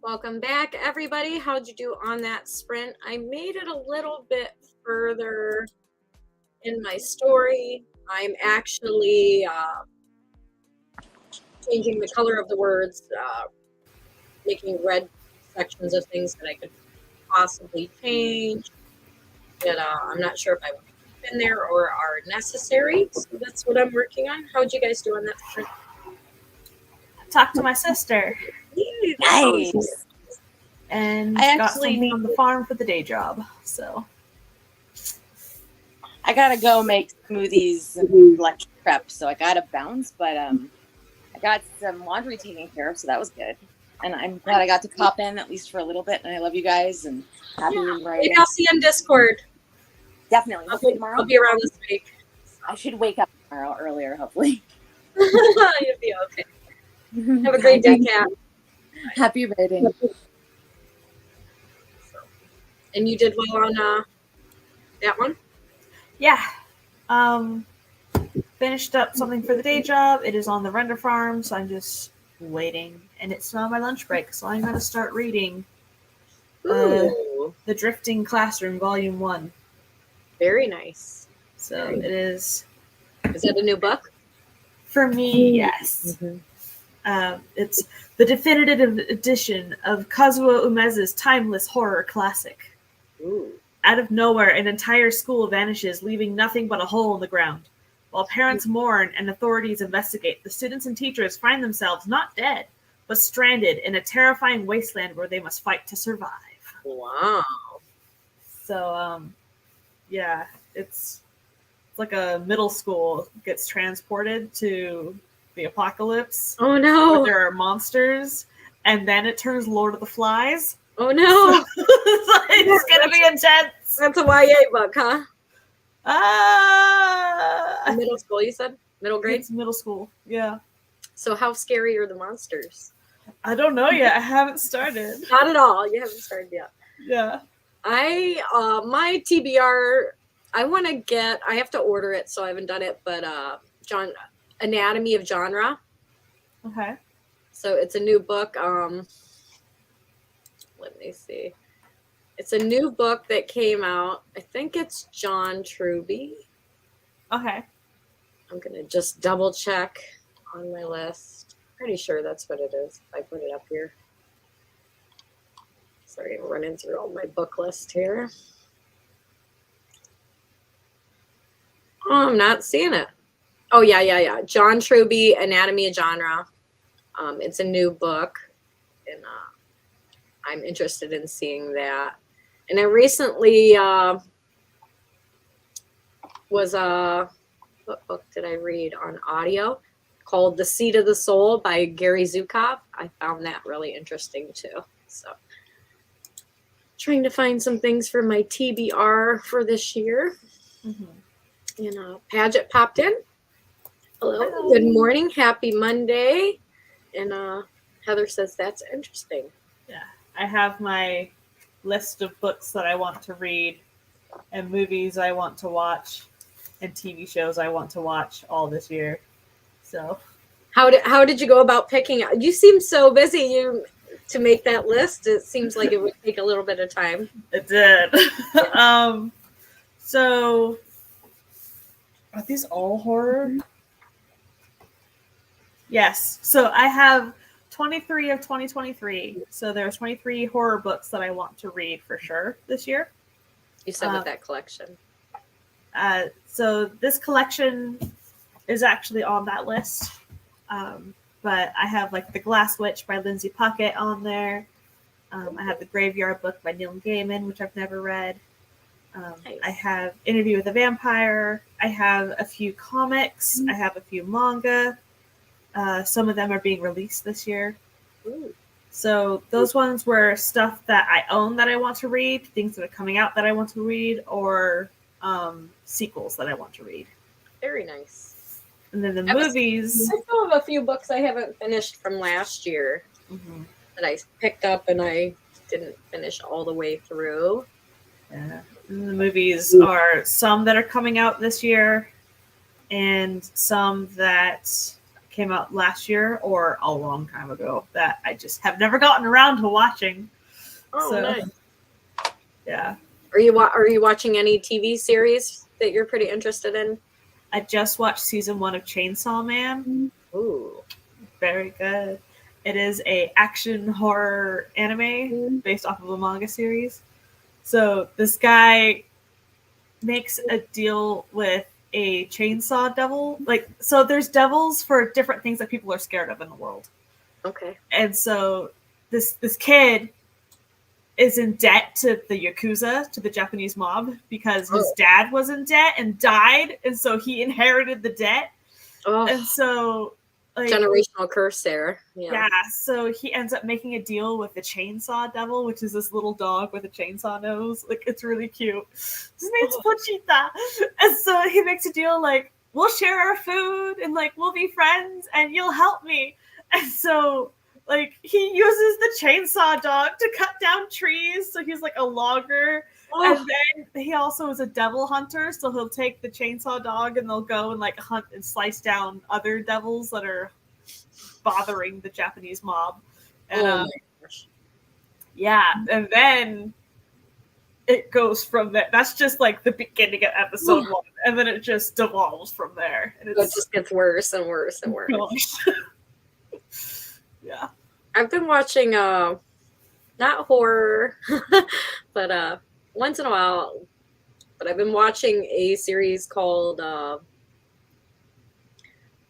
Welcome back, everybody. How'd you do on that sprint? I made it a little bit further in my story. I'm actually changing the color of the words, making red sections of things that I could possibly change. But I'm not sure if I want to keep in there or are necessary. So that's what I'm working on. How'd you guys do on that sprint? Talk to my sister. Nice. And I got actually something on the farm for the day job. So I gotta go make smoothies and lunch prep, so I gotta bounce. But I got some laundry taken care of, so that was good. And I'm glad I got to pop in at least for a little bit. And I love you guys and happy writing. Maybe I'll see you on Discord. Definitely. Hopefully tomorrow. I'll be around this week. I should wake up tomorrow earlier, hopefully. You'll be okay. Have a great day, Kat. Happy writing. And you did well on that one? yeah. Finished up something for the day job. It is on the render farm, so I'm just waiting. And it's not my lunch break, so I'm going to start reading Ooh, The Drifting Classroom, Volume 1. very nice. So it is, Is that a new book? for me, yes. It's the definitive edition of Kazuo Umeza's timeless horror classic. Ooh. Out of nowhere, an entire school vanishes, leaving nothing but a hole in the ground. While parents mourn and authorities investigate, the students and teachers find themselves not dead, but stranded in a terrifying wasteland where they must fight to survive. Wow. So, yeah, it's like a middle school gets transported to the apocalypse. Oh Where no. there are monsters, and then it turns Lord of the Flies. Oh no. It's gonna be intense. That's a YA book, huh? Ah, Middle school, you said? Middle grade? it's middle school. Yeah, So how scary are the monsters? I don't know yet. I haven't started. Not at all. You haven't started yet. Yeah. My TBR, I have to order it, so I haven't done it, but Anatomy of Genre. Okay. So it's a new book. Let me see. It's a new book that came out. I think it's John Truby. Okay. I'm gonna just double check on my list. Pretty sure that's what it is. I put it up here. Sorry, I'm running through all my book list here. Oh, I'm not seeing it. Oh yeah. John Truby, Anatomy of Genre. It's a new book, and I'm interested in seeing that. And I recently was what book did I read on audio called The Seat of the Soul by Gary Zukov. I found that really interesting too. So trying to find some things for my TBR for this year. Mm-hmm. And Paget popped in. Hello. Good morning. Happy Monday. And Heather says that's interesting. Yeah. I have my list of books that I want to read, and movies I want to watch, and TV shows I want to watch all this year. So How did you go about picking? You seem so busy to make that list. It seems like it would take a little bit of time. it did. So are these all horror? Yes. So I have 23 of 2023. So there are 23 horror books that I want to read for sure this year. You said with that collection. So this collection is actually on that list. But I have like The Glass Witch by Lindsay Puckett on there. I have The Graveyard Book by Neil Gaiman, which I've never read. Nice. I have Interview with a Vampire. I have a few comics. I have a few manga. Some of them are being released this year. Ooh. So those ones were stuff that I own that I want to read, things that are coming out that I want to read, or sequels that I want to read. Very nice. And then the movies. I still have a few books I haven't finished from last year that I picked up and I didn't finish all the way through. Yeah. And the movies are some that are coming out this year and some that came out last year or a long time ago that I just have never gotten around to watching. Oh, So, nice. Yeah. Are you watching any TV series that you're pretty interested in? I just watched season 1 of Chainsaw Man. Ooh. Very good. It is a action horror anime based off of a manga series. So this guy makes a deal with a chainsaw devil. Like, so there's devils for different things that people are scared of in the world. Okay. And so this kid is in debt to the Yakuza, to the Japanese mob, because his dad was in debt and died, and so he inherited the debt. Oh, And so, like, generational curse there. yeah, so he ends up making a deal with the Chainsaw Devil, which is this little dog with a chainsaw nose. Like, it's really cute. His name's Pochita. And so he makes a deal, like, we'll share our food, and, like, we'll be friends, and you'll help me. And so, like, he uses the chainsaw dog to cut down trees, so he's, like, a logger. Oh. And then he also is a devil hunter, so he'll take the chainsaw dog and they'll go and like hunt and slice down other devils that are bothering the Japanese mob. And Oh my gosh. yeah, and then it goes from there. That's just like the beginning of episode 1, and then it just devolves from there. And It just gets worse and worse and worse. Yeah. I've been watching not horror, but once in a while, but I've been watching a series called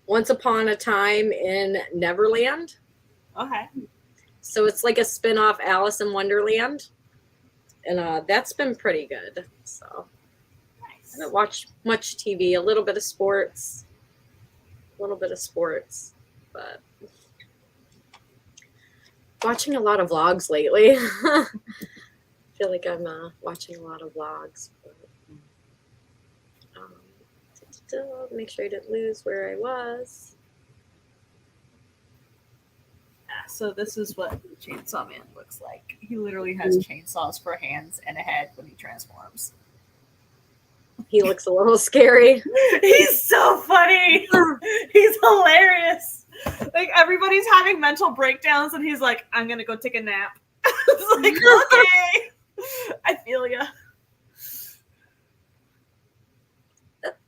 Once Upon a Time in Neverland. Okay. So it's like a spin-off Alice in Wonderland. And that's been pretty good. So Nice. I haven't watched much TV, a little bit of sports, but watching a lot of vlogs lately. I feel like I'm watching a lot of vlogs. But, make sure I didn't lose where I was. Yeah, so this is what Chainsaw Man looks like. He literally has chainsaws for hands and a head when he transforms. He looks a little scary. He's so funny. He's hilarious. Like, everybody's having mental breakdowns and he's like, I'm gonna go take a nap. It's like, okay. I feel ya.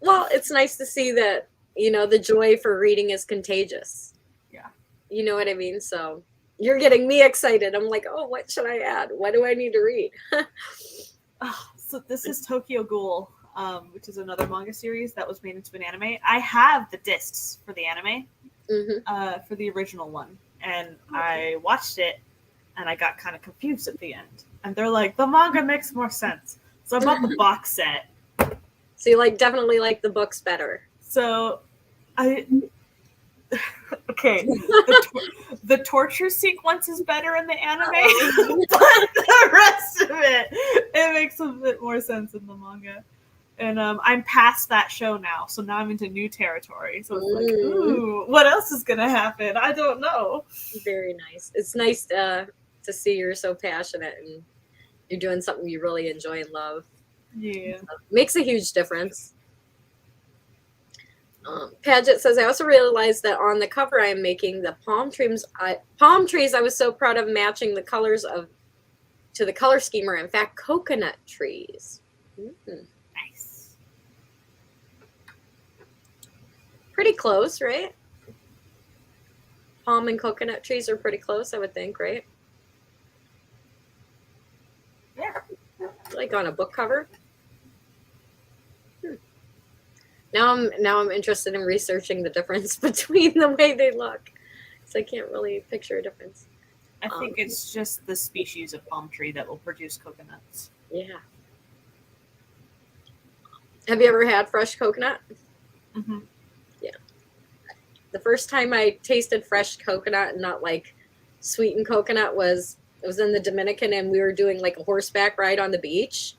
Well, it's nice to see that, the joy for reading is contagious. Yeah. You know what I mean? So you're getting me excited. I'm like, oh, what should I add? What do I need to read? So this is Tokyo Ghoul, which is another manga series that was made into an anime. I have the discs for the anime, for the original one. And I watched it and I got kind of confused at the end. And they're like, the manga makes more sense. So I bought the box set. So you definitely like the books better. So okay, the torture sequence is better in the anime, but the rest of it makes a bit more sense in the manga. And I'm past that show now, so now I'm into new territory. So it's like, ooh, what else is gonna happen? I don't know. Very nice. It's nice to see you're so passionate and you're doing something you really enjoy and love. Yeah. Makes a huge difference. Paget says, I also realized that on the cover I am making, the palm trees I was so proud of matching the colors to the color scheme are in fact coconut trees. Nice. Pretty close, right? palm and coconut trees are pretty close, I would think, right? Yeah. Like on a book cover. Now I'm interested in researching the difference between the way they look, because I can't really picture a difference. I think it's just the species of palm tree that will produce coconuts. Yeah. Have you ever had fresh coconut? Mm-hmm. The first time I tasted fresh coconut and not like sweetened coconut was in the Dominican, and we were doing like a horseback ride on the beach.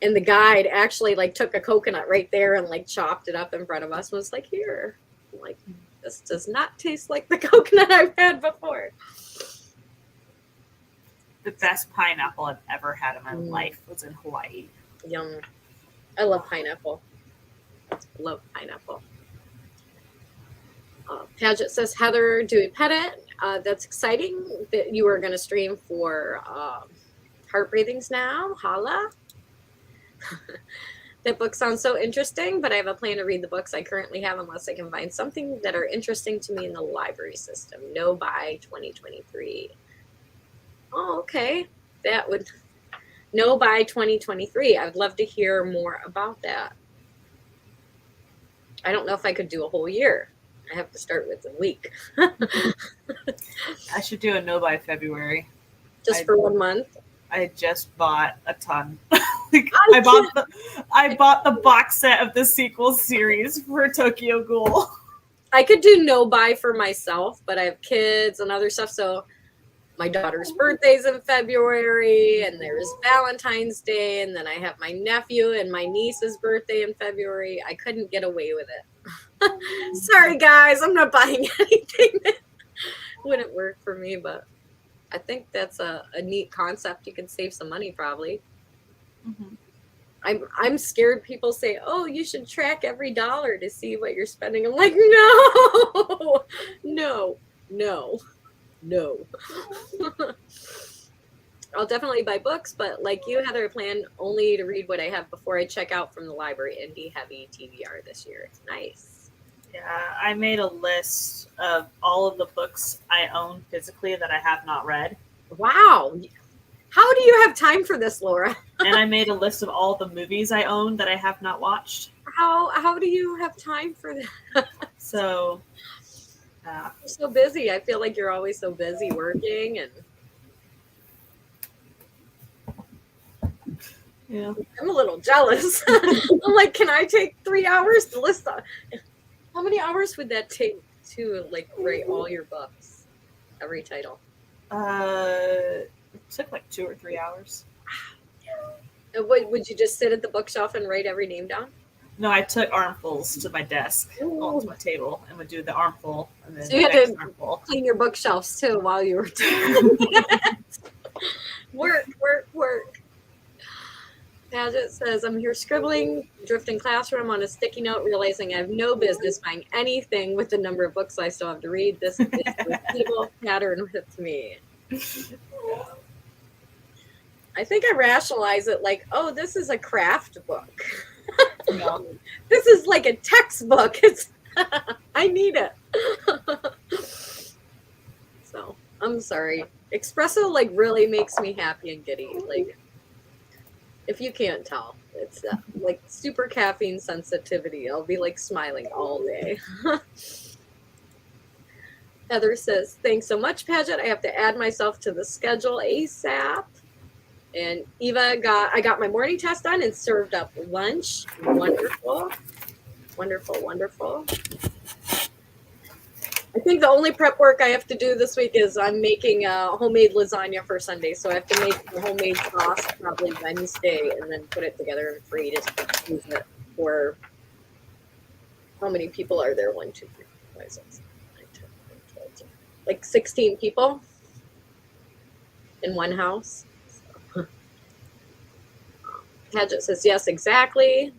And the guide actually like took a coconut right there and like chopped it up in front of us and was like, here. I'm like, this does not taste like the coconut I've had before. The best pineapple I've ever had in my life was in Hawaii. Yum. I love pineapple. Love pineapple. Paget says, Heather, do we pet it? That's exciting that you are going to stream for Heart Breathings now. Holla. That book sounds so interesting, but I have a plan to read the books I currently have unless I can find something that are interesting to me in the library system. No by 2023. Oh, okay. That would... No by 2023. I would love to hear more about that. I don't know if I could do a whole year. I have to start with a week. I should do a no by February. Just for 1 month. I just bought a ton. I bought the box set of the sequel series for Tokyo Ghoul. I could do no buy for myself, but I have kids and other stuff. So my daughter's birthday's in February, and there's Valentine's Day, and then I have my nephew and my niece's birthday in February. I couldn't get away with it. Sorry, guys, I'm not buying anything that wouldn't work for me, but I think that's a neat concept. You can save some money probably. Mm-hmm. I'm scared people say, oh, you should track every dollar to see what you're spending. I'm like, no. I'll definitely buy books, but like you, Heather, I plan only to read what I have before I check out from the library. Indie heavy TBR this year. It's nice. Yeah, I made a list of all of the books I own physically that I have not read. Wow. How do you have time for this, Laura? And I made a list of all the movies I own that I have not watched. How do you have time for that? So, you're so busy. I feel like you're always so busy working, and yeah, I'm a little jealous. I'm like, can I take 3 hours to list on? How many hours would that take to like write all your books, every title? it took like 2 or 3 hours. And would you just sit at the bookshelf and write every name down? No, I took armfuls to my desk, Ooh. onto my table, and would do the armful, and then So you the had next to armful. clean your bookshelves too while you were doing it. Work. Paget says, I'm here scribbling, drifting classroom on a sticky note, realizing I have no business buying anything with the number of books I still have to read. This is a repeatable pattern with me. I think I rationalize it like, oh, this is a craft book. No. This is like a textbook. It's I need it. So I'm sorry. Espresso like really makes me happy and giddy. Like, if you can't tell, it's like super caffeine sensitivity. I'll be like smiling all day. Heather says, thanks so much, Paget. I have to add myself to the schedule ASAP. And Eva I got my morning test done and served up lunch. Wonderful. I think the only prep work I have to do this week is I'm making homemade lasagna for Sunday. So I have to make the homemade sauce probably Wednesday and then put it together and freeze it for how many people are there? 1, 2, 3, 4, 5, 6, 9, 10, 11, 12, like 16 people in one house. So. Paget says, yes, exactly.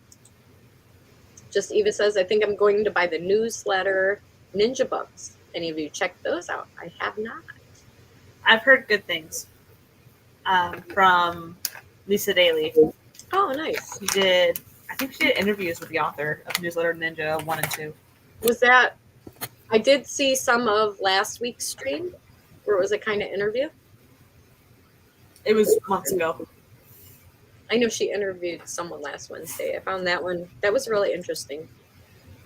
Just Eva says, I think I'm going to buy the newsletter Ninja books. Any of you check those out? I have not. I've heard good things from Lisa Daly. Oh, nice. I think she did interviews with the author of Newsletter Ninja 1 and 2. Was that I did see some of last week's stream where it was a kind of interview. It was months ago. I know she interviewed someone last Wednesday. I found that one. That was really interesting.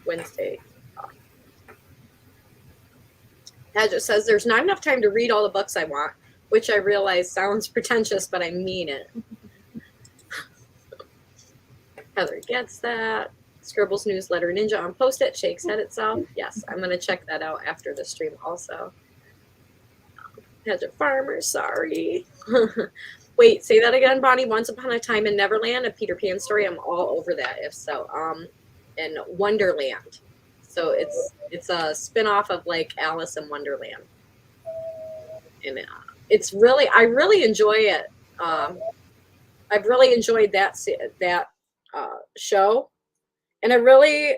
Wednesday. Padgett says there's not enough time to read all the books I want, which I realize sounds pretentious, but I mean it. Heather gets that. Scribbles Newsletter Ninja on Post-it shakes head itself. Yes, I'm going to check that out after the stream also. Padgett Farmer, sorry. Wait, say that again, Bonnie. Once Upon a Time in Neverland, a Peter Pan story. I'm all over that, if so. And Wonderland. So it's a spin-off of like Alice in Wonderland. And it's really, I really enjoy it. I've really enjoyed that show. And I really,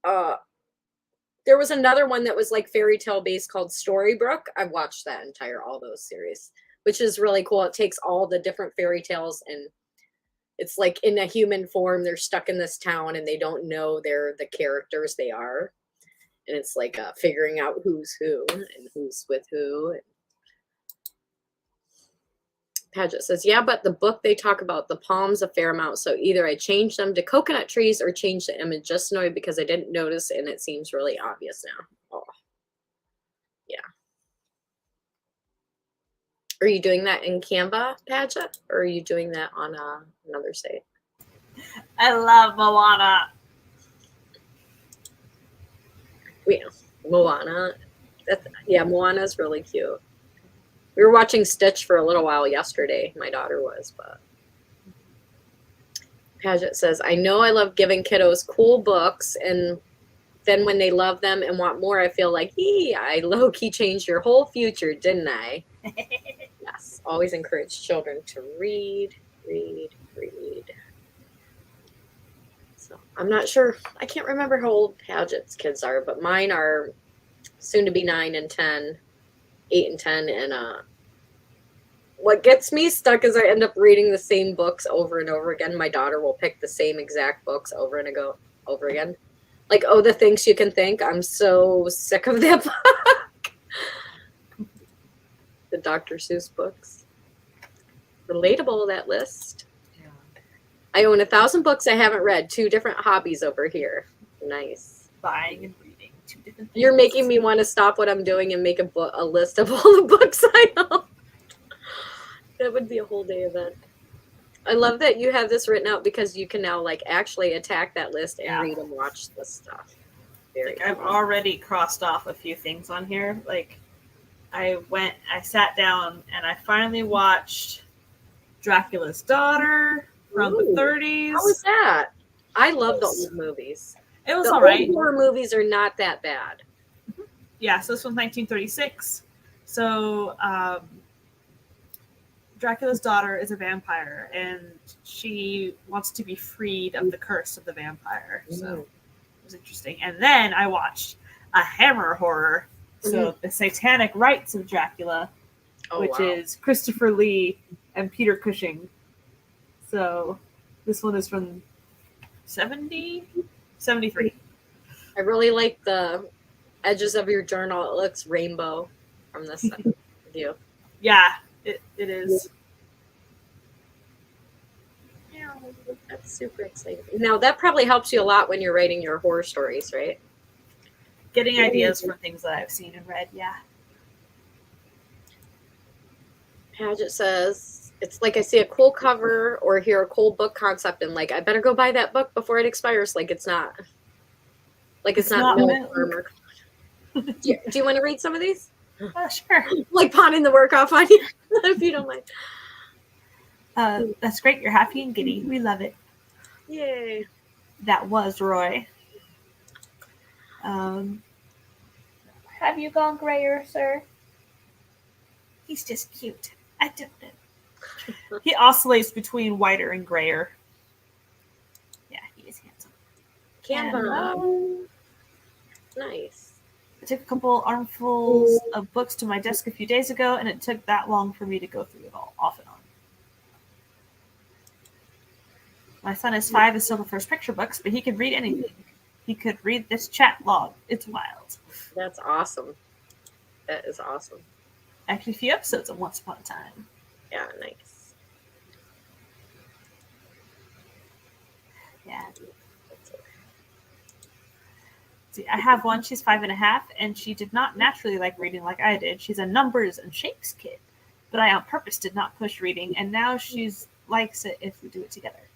there was another one that was like fairy tale based called Storybrooke. I watched that all those series, which is really cool. It takes all the different fairy tales and it's like in a human form. They're stuck in this town and they don't know they're the characters they are. And it's like figuring out who's who and who's with who. Padgett says, yeah, but the book they talk about the palms a fair amount. So either I change them to coconut trees or change the image. Just annoyed because I didn't notice and it seems really obvious now. Oh, yeah. Are you doing that in Canva, Padgett? Or are you doing that on another site? I love Moana. Yeah, Moana. Moana's really cute. We were watching Stitch for a little while yesterday. My daughter was, but Padgett says, I know I love giving kiddos cool books, and then when they love them and want more, I feel like, I low-key changed your whole future, didn't I? Yes, always encourage children to read. So I'm not sure. I can't remember how old Padgett's kids are, but mine are soon to be 9 and 10. 8 and 10, and what gets me stuck is I end up reading the same books over and over again. My daughter will pick the same exact books over again. Like, oh, the Things You Can Think. I'm so sick of that book. The Dr. Seuss books. Relatable, that list. Yeah. I own 1,000 books I haven't read. 2 different hobbies over here. Nice. Buying and reading. 2 different things. You're making me want to stop what I'm doing and make a list of all the books I own. That would be a whole day event. I love that you have this written out because you can now like actually attack that list and read and watch this stuff. I've already crossed off a few things on here. Like I sat down and I finally watched Dracula's Daughter from the 30s. How was that? I love the old movies. It was all right. The horror movies are not that bad. Yeah, so this was 1936. So Dracula's daughter is a vampire, and she wants to be freed of the curse of the vampire. So it was interesting. And then I watched a Hammer horror, so The Satanic Rites of Dracula, which is Christopher Lee and Peter Cushing. So this one is from 73. I really like the edges of your journal. It looks rainbow from this view. Yeah, it is. Yeah, that's super exciting. Now, that probably helps you a lot when you're writing your horror stories, right? Getting ideas from things that I've seen and read, yeah. Padgett says, it's like I see a cool cover or hear a cool book concept and like, I better go buy that book before it expires. Like it's not Milk Farmer. Do you want to read some of these? Oh, sure. Like pawning the work off on you, if you don't mind. That's great. You're happy and giddy. We love it. Yay. That was Roy. Have you gone grayer, sir? He's just cute. I don't know. He oscillates between whiter and grayer. Yeah, he is handsome. Canva. Nice. I took a couple armfuls of books to my desk a few days ago, and it took that long for me to go through it all, off and on. My son is 5 and still prefers picture books, but he can read anything. he could read this chat log. It's wild. That's awesome. That is awesome. Actually, a few episodes of Once Upon a Time. Yeah, nice. Yeah. See, I have one. She's 5.5, and she did not naturally like reading like I did. She's a numbers and shapes kid, but I on purpose did not push reading, and now she's likes it if we do it together.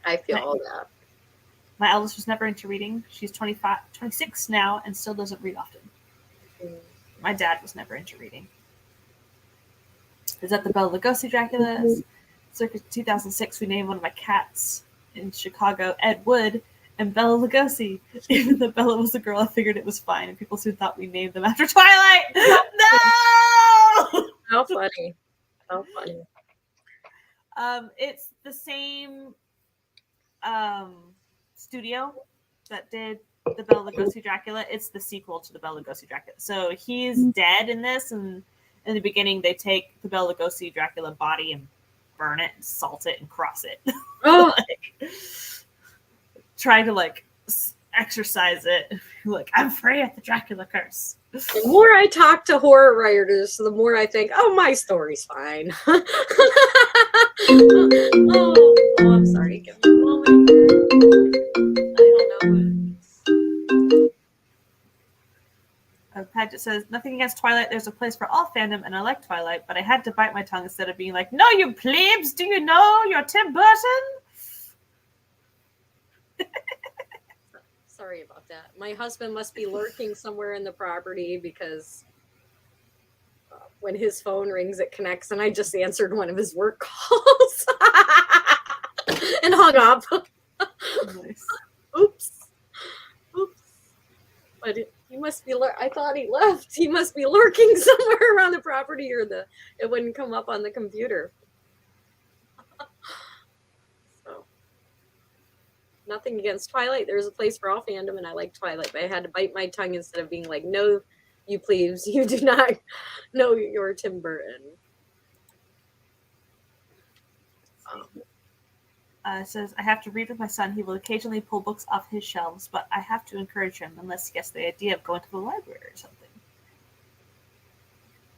I feel all that. My eldest was never into reading. She's 26 now, and still doesn't read often. My dad was never into reading. Is that the Bela Lugosi Dracula? Circa 2006, we named one of my cats in Chicago Ed Wood and Bela Lugosi. Even though Bella was a girl, I figured it was fine, and people soon thought we named them after Twilight. No! How funny. How funny. It's the same studio that did the Bela Lugosi Dracula. It's the sequel to the Bela Lugosi Dracula. So he's dead in this, and in the beginning they take the Bela Lugosi Dracula body and burn it and salt it and cross it. Oh. Like, try to like exercise it. Like, I'm free of the Dracula curse. The more I talk to horror writers, the more I think, oh, my story's fine. I'm sorry. Give me a moment. I don't know. Paget says, nothing against Twilight. There's a place for all fandom, and I like Twilight, but I had to bite my tongue instead of being like, no, you plebes, do you know you're Tim Burton? Sorry about that. My husband must be lurking somewhere in the property because when his phone rings, it connects, and I just answered one of his work calls and hung up. Nice. Oops. But he must be. I thought he left. He must be lurking somewhere around the property, or it wouldn't come up on the computer. So, nothing against Twilight. There's a place for all fandom, and I like Twilight. But I had to bite my tongue instead of being like, "No, you plebes, you do not know you're Tim Burton." It says, I have to read with my son. He will occasionally pull books off his shelves, but I have to encourage him unless he gets the idea of going to the library or something.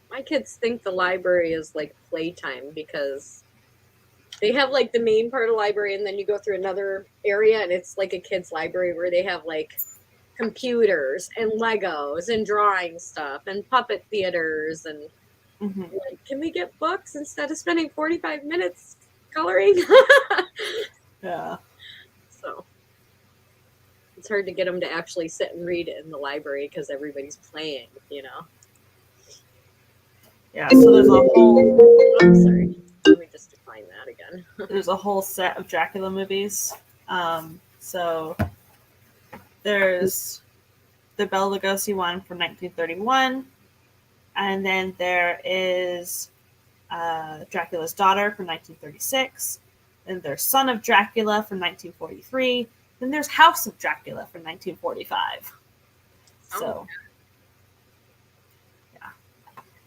My kids think the library is like playtime because they have like the main part of the library, and then you go through another area, and it's like a kid's library where they have like computers and Legos and drawing stuff and puppet theaters and like, can we get books instead of spending 45 minutes coloring? Yeah. So it's hard to get them to actually sit and read in the library because everybody's playing, you know. Yeah, so there's a whole... I'm sorry. Let me just define that again. There's a whole set of Dracula movies. So there's the Bela Lugosi one from 1931, and then there is Dracula's Daughter from 1936, then there's Son of Dracula from 1943, then there's House of Dracula from 1945. So, yeah.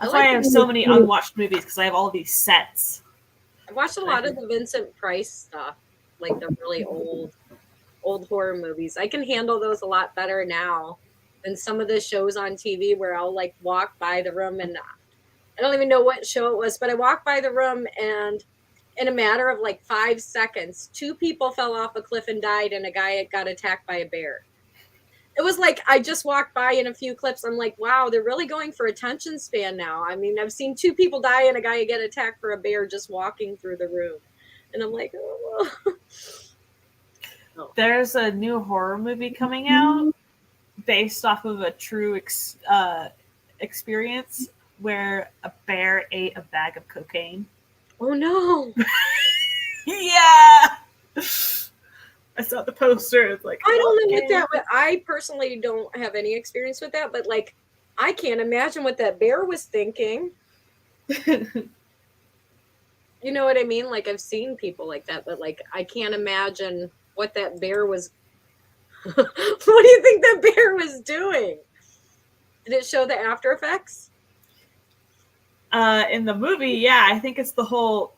That's why I have so many unwatched movies, because I have all these sets. I've watched a lot of the Vincent Price stuff, like the really old horror movies. I can handle those a lot better now than some of the shows on TV where I'll like walk by the room, and I don't even know what show it was, but I walked by the room, and in a matter of like 5 seconds, 2 people fell off a cliff and died, and a guy got attacked by a bear. It was like I just walked by in a few clips. I'm like, wow, they're really going for attention span now. I mean, I've seen 2 people die and a guy get attacked for a bear just walking through the room. And I'm like, oh. There's a new horror movie coming out based off of a true experience where a bear ate a bag of cocaine. Oh, no. Yeah. I saw the poster. It's like, I don't know what that was. I personally don't have any experience with that, but like, I can't imagine what that bear was thinking. You know what I mean? Like, I've seen people like that, but like, I can't imagine what that bear was. What do you think that bear was doing? Did it show the after effects? In the movie, yeah, I think it's the whole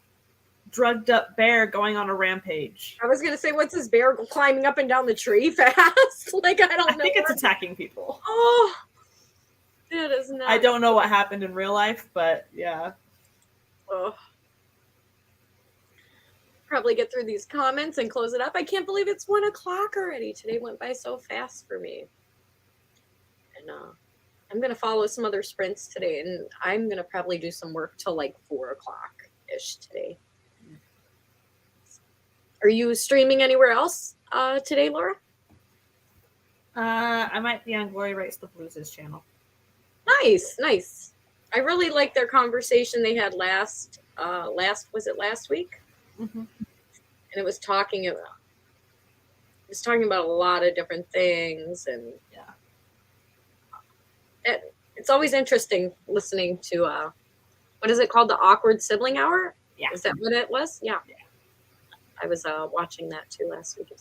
drugged up bear going on a rampage. I was gonna say, what's this bear climbing up and down the tree fast? Like, I don't I know. think it's attacking people. Oh, it is not. I don't know what happened in real life, but yeah. Oh. Probably get through these comments and close it up. I can't believe it's 1 o'clock already. Today went by so fast for me. And I'm gonna follow some other sprints today, and I'm gonna probably do some work till like 4 o'clock ish today. Are you streaming anywhere else today, Laura? I might be on Glory Rates the Blues' channel. Nice, nice. I really liked their conversation they had last week? Mm-hmm. And it was talking about a lot of different things, and it's always interesting listening to what is it called, the Awkward Sibling Hour? Yeah. Is that what it was? Yeah. I was watching that too last week.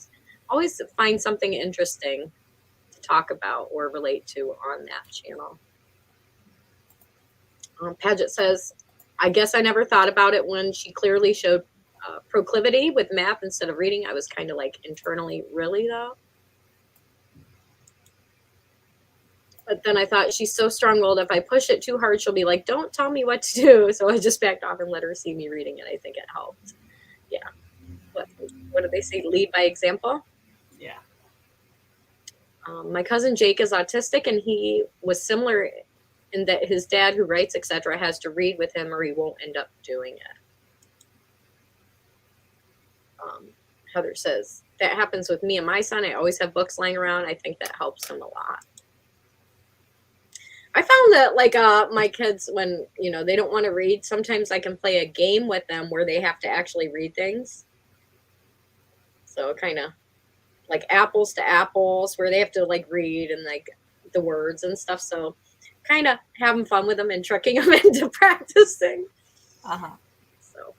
Always find something interesting to talk about or relate to on that channel. Paget says, I guess I never thought about it when she clearly showed proclivity with math instead of reading. I was kind of like internally, really though? But then I thought, she's so strong-willed. If I push it too hard, she'll be like, don't tell me what to do. So I just backed off and let her see me reading it. I think it helped. Yeah. What do they say? Lead by example? Yeah. My cousin Jake is autistic, and he was similar in that his dad, who writes, etc., has to read with him or he won't end up doing it. Heather says, that happens with me and my son. I always have books lying around. I think that helps him a lot. I found that, like, my kids, when, they don't want to read, sometimes I can play a game with them where they have to actually read things. So kind of like apples to apples, where they have to, like, read and, like, the words and stuff. So kind of having fun with them and tricking them into practicing. Uh-huh. So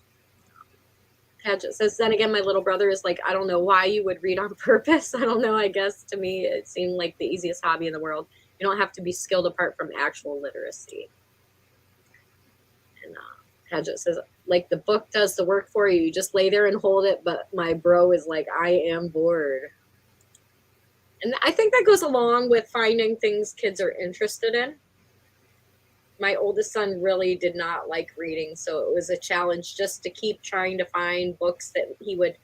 Paget says, then again, my little brother is like, I don't know why you would read on purpose. I don't know. I guess to me, it seemed like the easiest hobby in the world. You don't have to be skilled apart from actual literacy. And Paget says, like, the book does the work for you. You just lay there and hold it. But my bro is like, I am bored. And I think that goes along with finding things kids are interested in. My oldest son really did not like reading, so it was a challenge just to keep trying to find books that he would,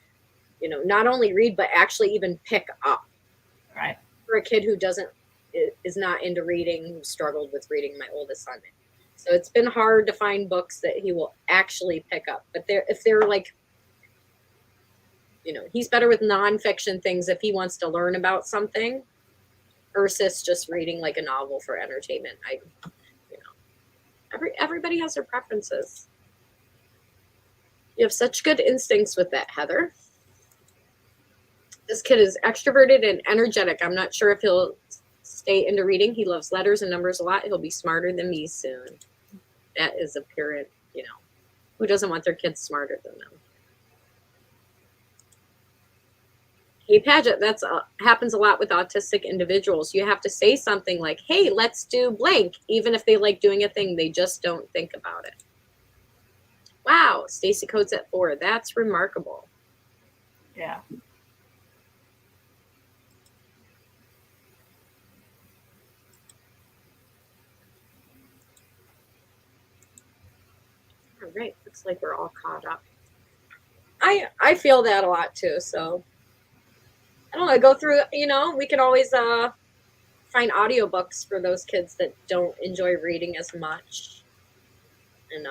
not only read, but actually even pick up. Right. For a kid who is not into reading, who struggled with reading, my oldest son. So it's been hard to find books that he will actually pick up. But if they're like, he's better with nonfiction things if he wants to learn about something versus just reading like a novel for entertainment. Everybody has their preferences. You have such good instincts with that, Heather. This kid is extroverted and energetic. I'm not sure if he'll stay into reading. He loves letters and numbers a lot. He'll be smarter than me soon. That is a parent, who doesn't want their kids smarter than them. Hey, Paget, that's happens a lot with autistic individuals. You have to say something like, hey, let's do blank, even if they like doing a thing, they just don't think about it. Wow, Stacy Coates at 4. That's remarkable. Yeah. All right, looks like we're all caught up. I feel that a lot too, so I don't know, go through, we can always find audiobooks for those kids that don't enjoy reading as much. And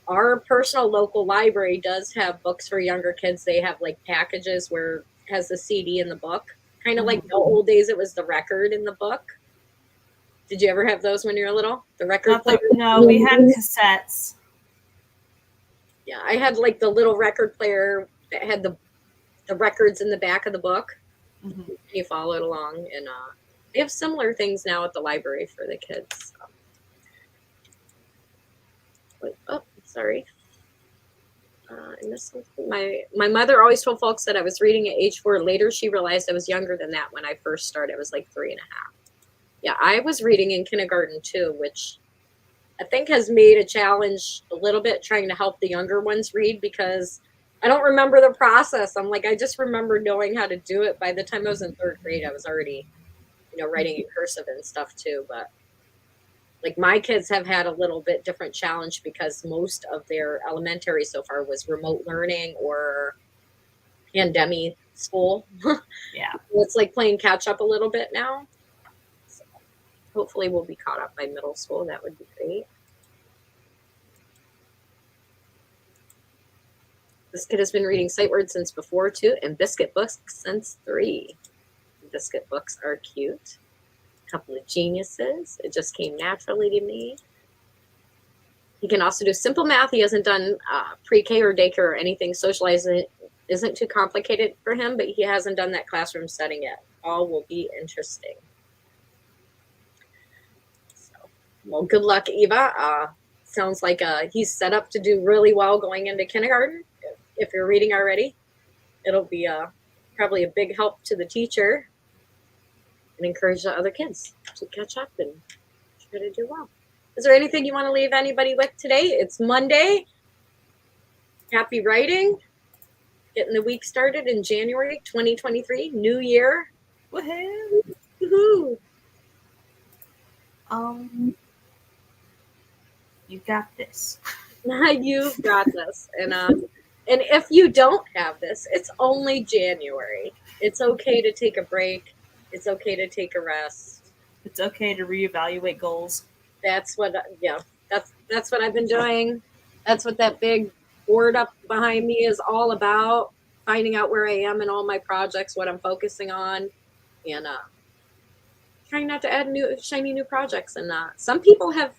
our personal local library does have books for younger kids. They have like packages where it has the CD in the book. Kind of like the old days, it was the record in the book. Did you ever have those when you were little? The record player? No, we had cassettes. Yeah, I had like the little record player that had the records in the back of the book. Mm-hmm. You followed along, and they have similar things now at the library for the kids. Oh, sorry. I missed something. My mother always told folks that I was reading at age 4. Later, she realized I was younger than that when I first started. I was like 3.5. Yeah, I was reading in kindergarten too, which I think has made a challenge a little bit trying to help the younger ones read because I don't remember the process. I'm like, I just remember knowing how to do it. By the time I was in third grade, I was already, writing in cursive and stuff too. But like my kids have had a little bit different challenge because most of their elementary so far was remote learning or pandemic school. Yeah. It's like playing catch up a little bit now. So hopefully we'll be caught up by middle school. That would be great. This kid has been reading sight words since before 2 and biscuit books since 3. Biscuit books are cute. A couple of geniuses. It just came naturally to me. He can also do simple math. He hasn't done pre-K or daycare or anything. Socializing isn't too complicated for him, but he hasn't done that classroom setting yet. All will be interesting. So, well, good luck, Eva. Sounds like he's set up to do really well going into kindergarten. If you're reading already, it'll be probably a big help to the teacher and encourage the other kids to catch up and try to do well. Is there anything you want to leave anybody with today? It's Monday. Happy writing. Getting the week started in January 2023. New year. Woohoo! Woohoo! You got this. You've got this. And if you don't have this, it's only January. It's okay to take a break. It's okay to take a rest. It's okay to reevaluate goals. That's what I've been doing. That's what that big board up behind me is all about. Finding out where I am in all my projects, what I'm focusing on, and trying not to add shiny new projects. And some people have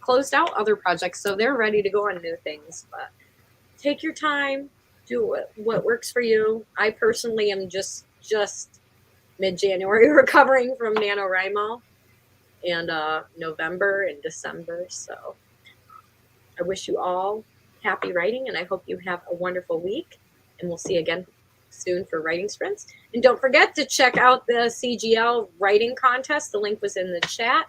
closed out other projects, so they're ready to go on new things. But take your time, do what works for you. I personally am just mid-January recovering from NaNoWriMo and November and December. So I wish you all happy writing, and I hope you have a wonderful week. And we'll see you again soon for writing sprints. And don't forget to check out the CGL writing contest. The link was in the chat,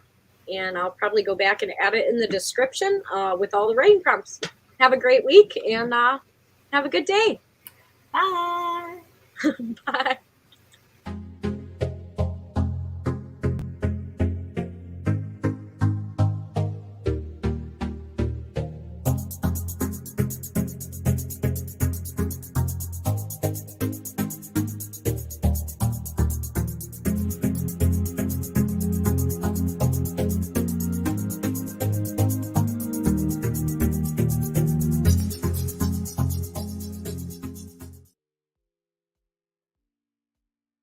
and I'll probably go back and add it in the description with all the writing prompts. Have a great week, and have a good day. Bye. Bye.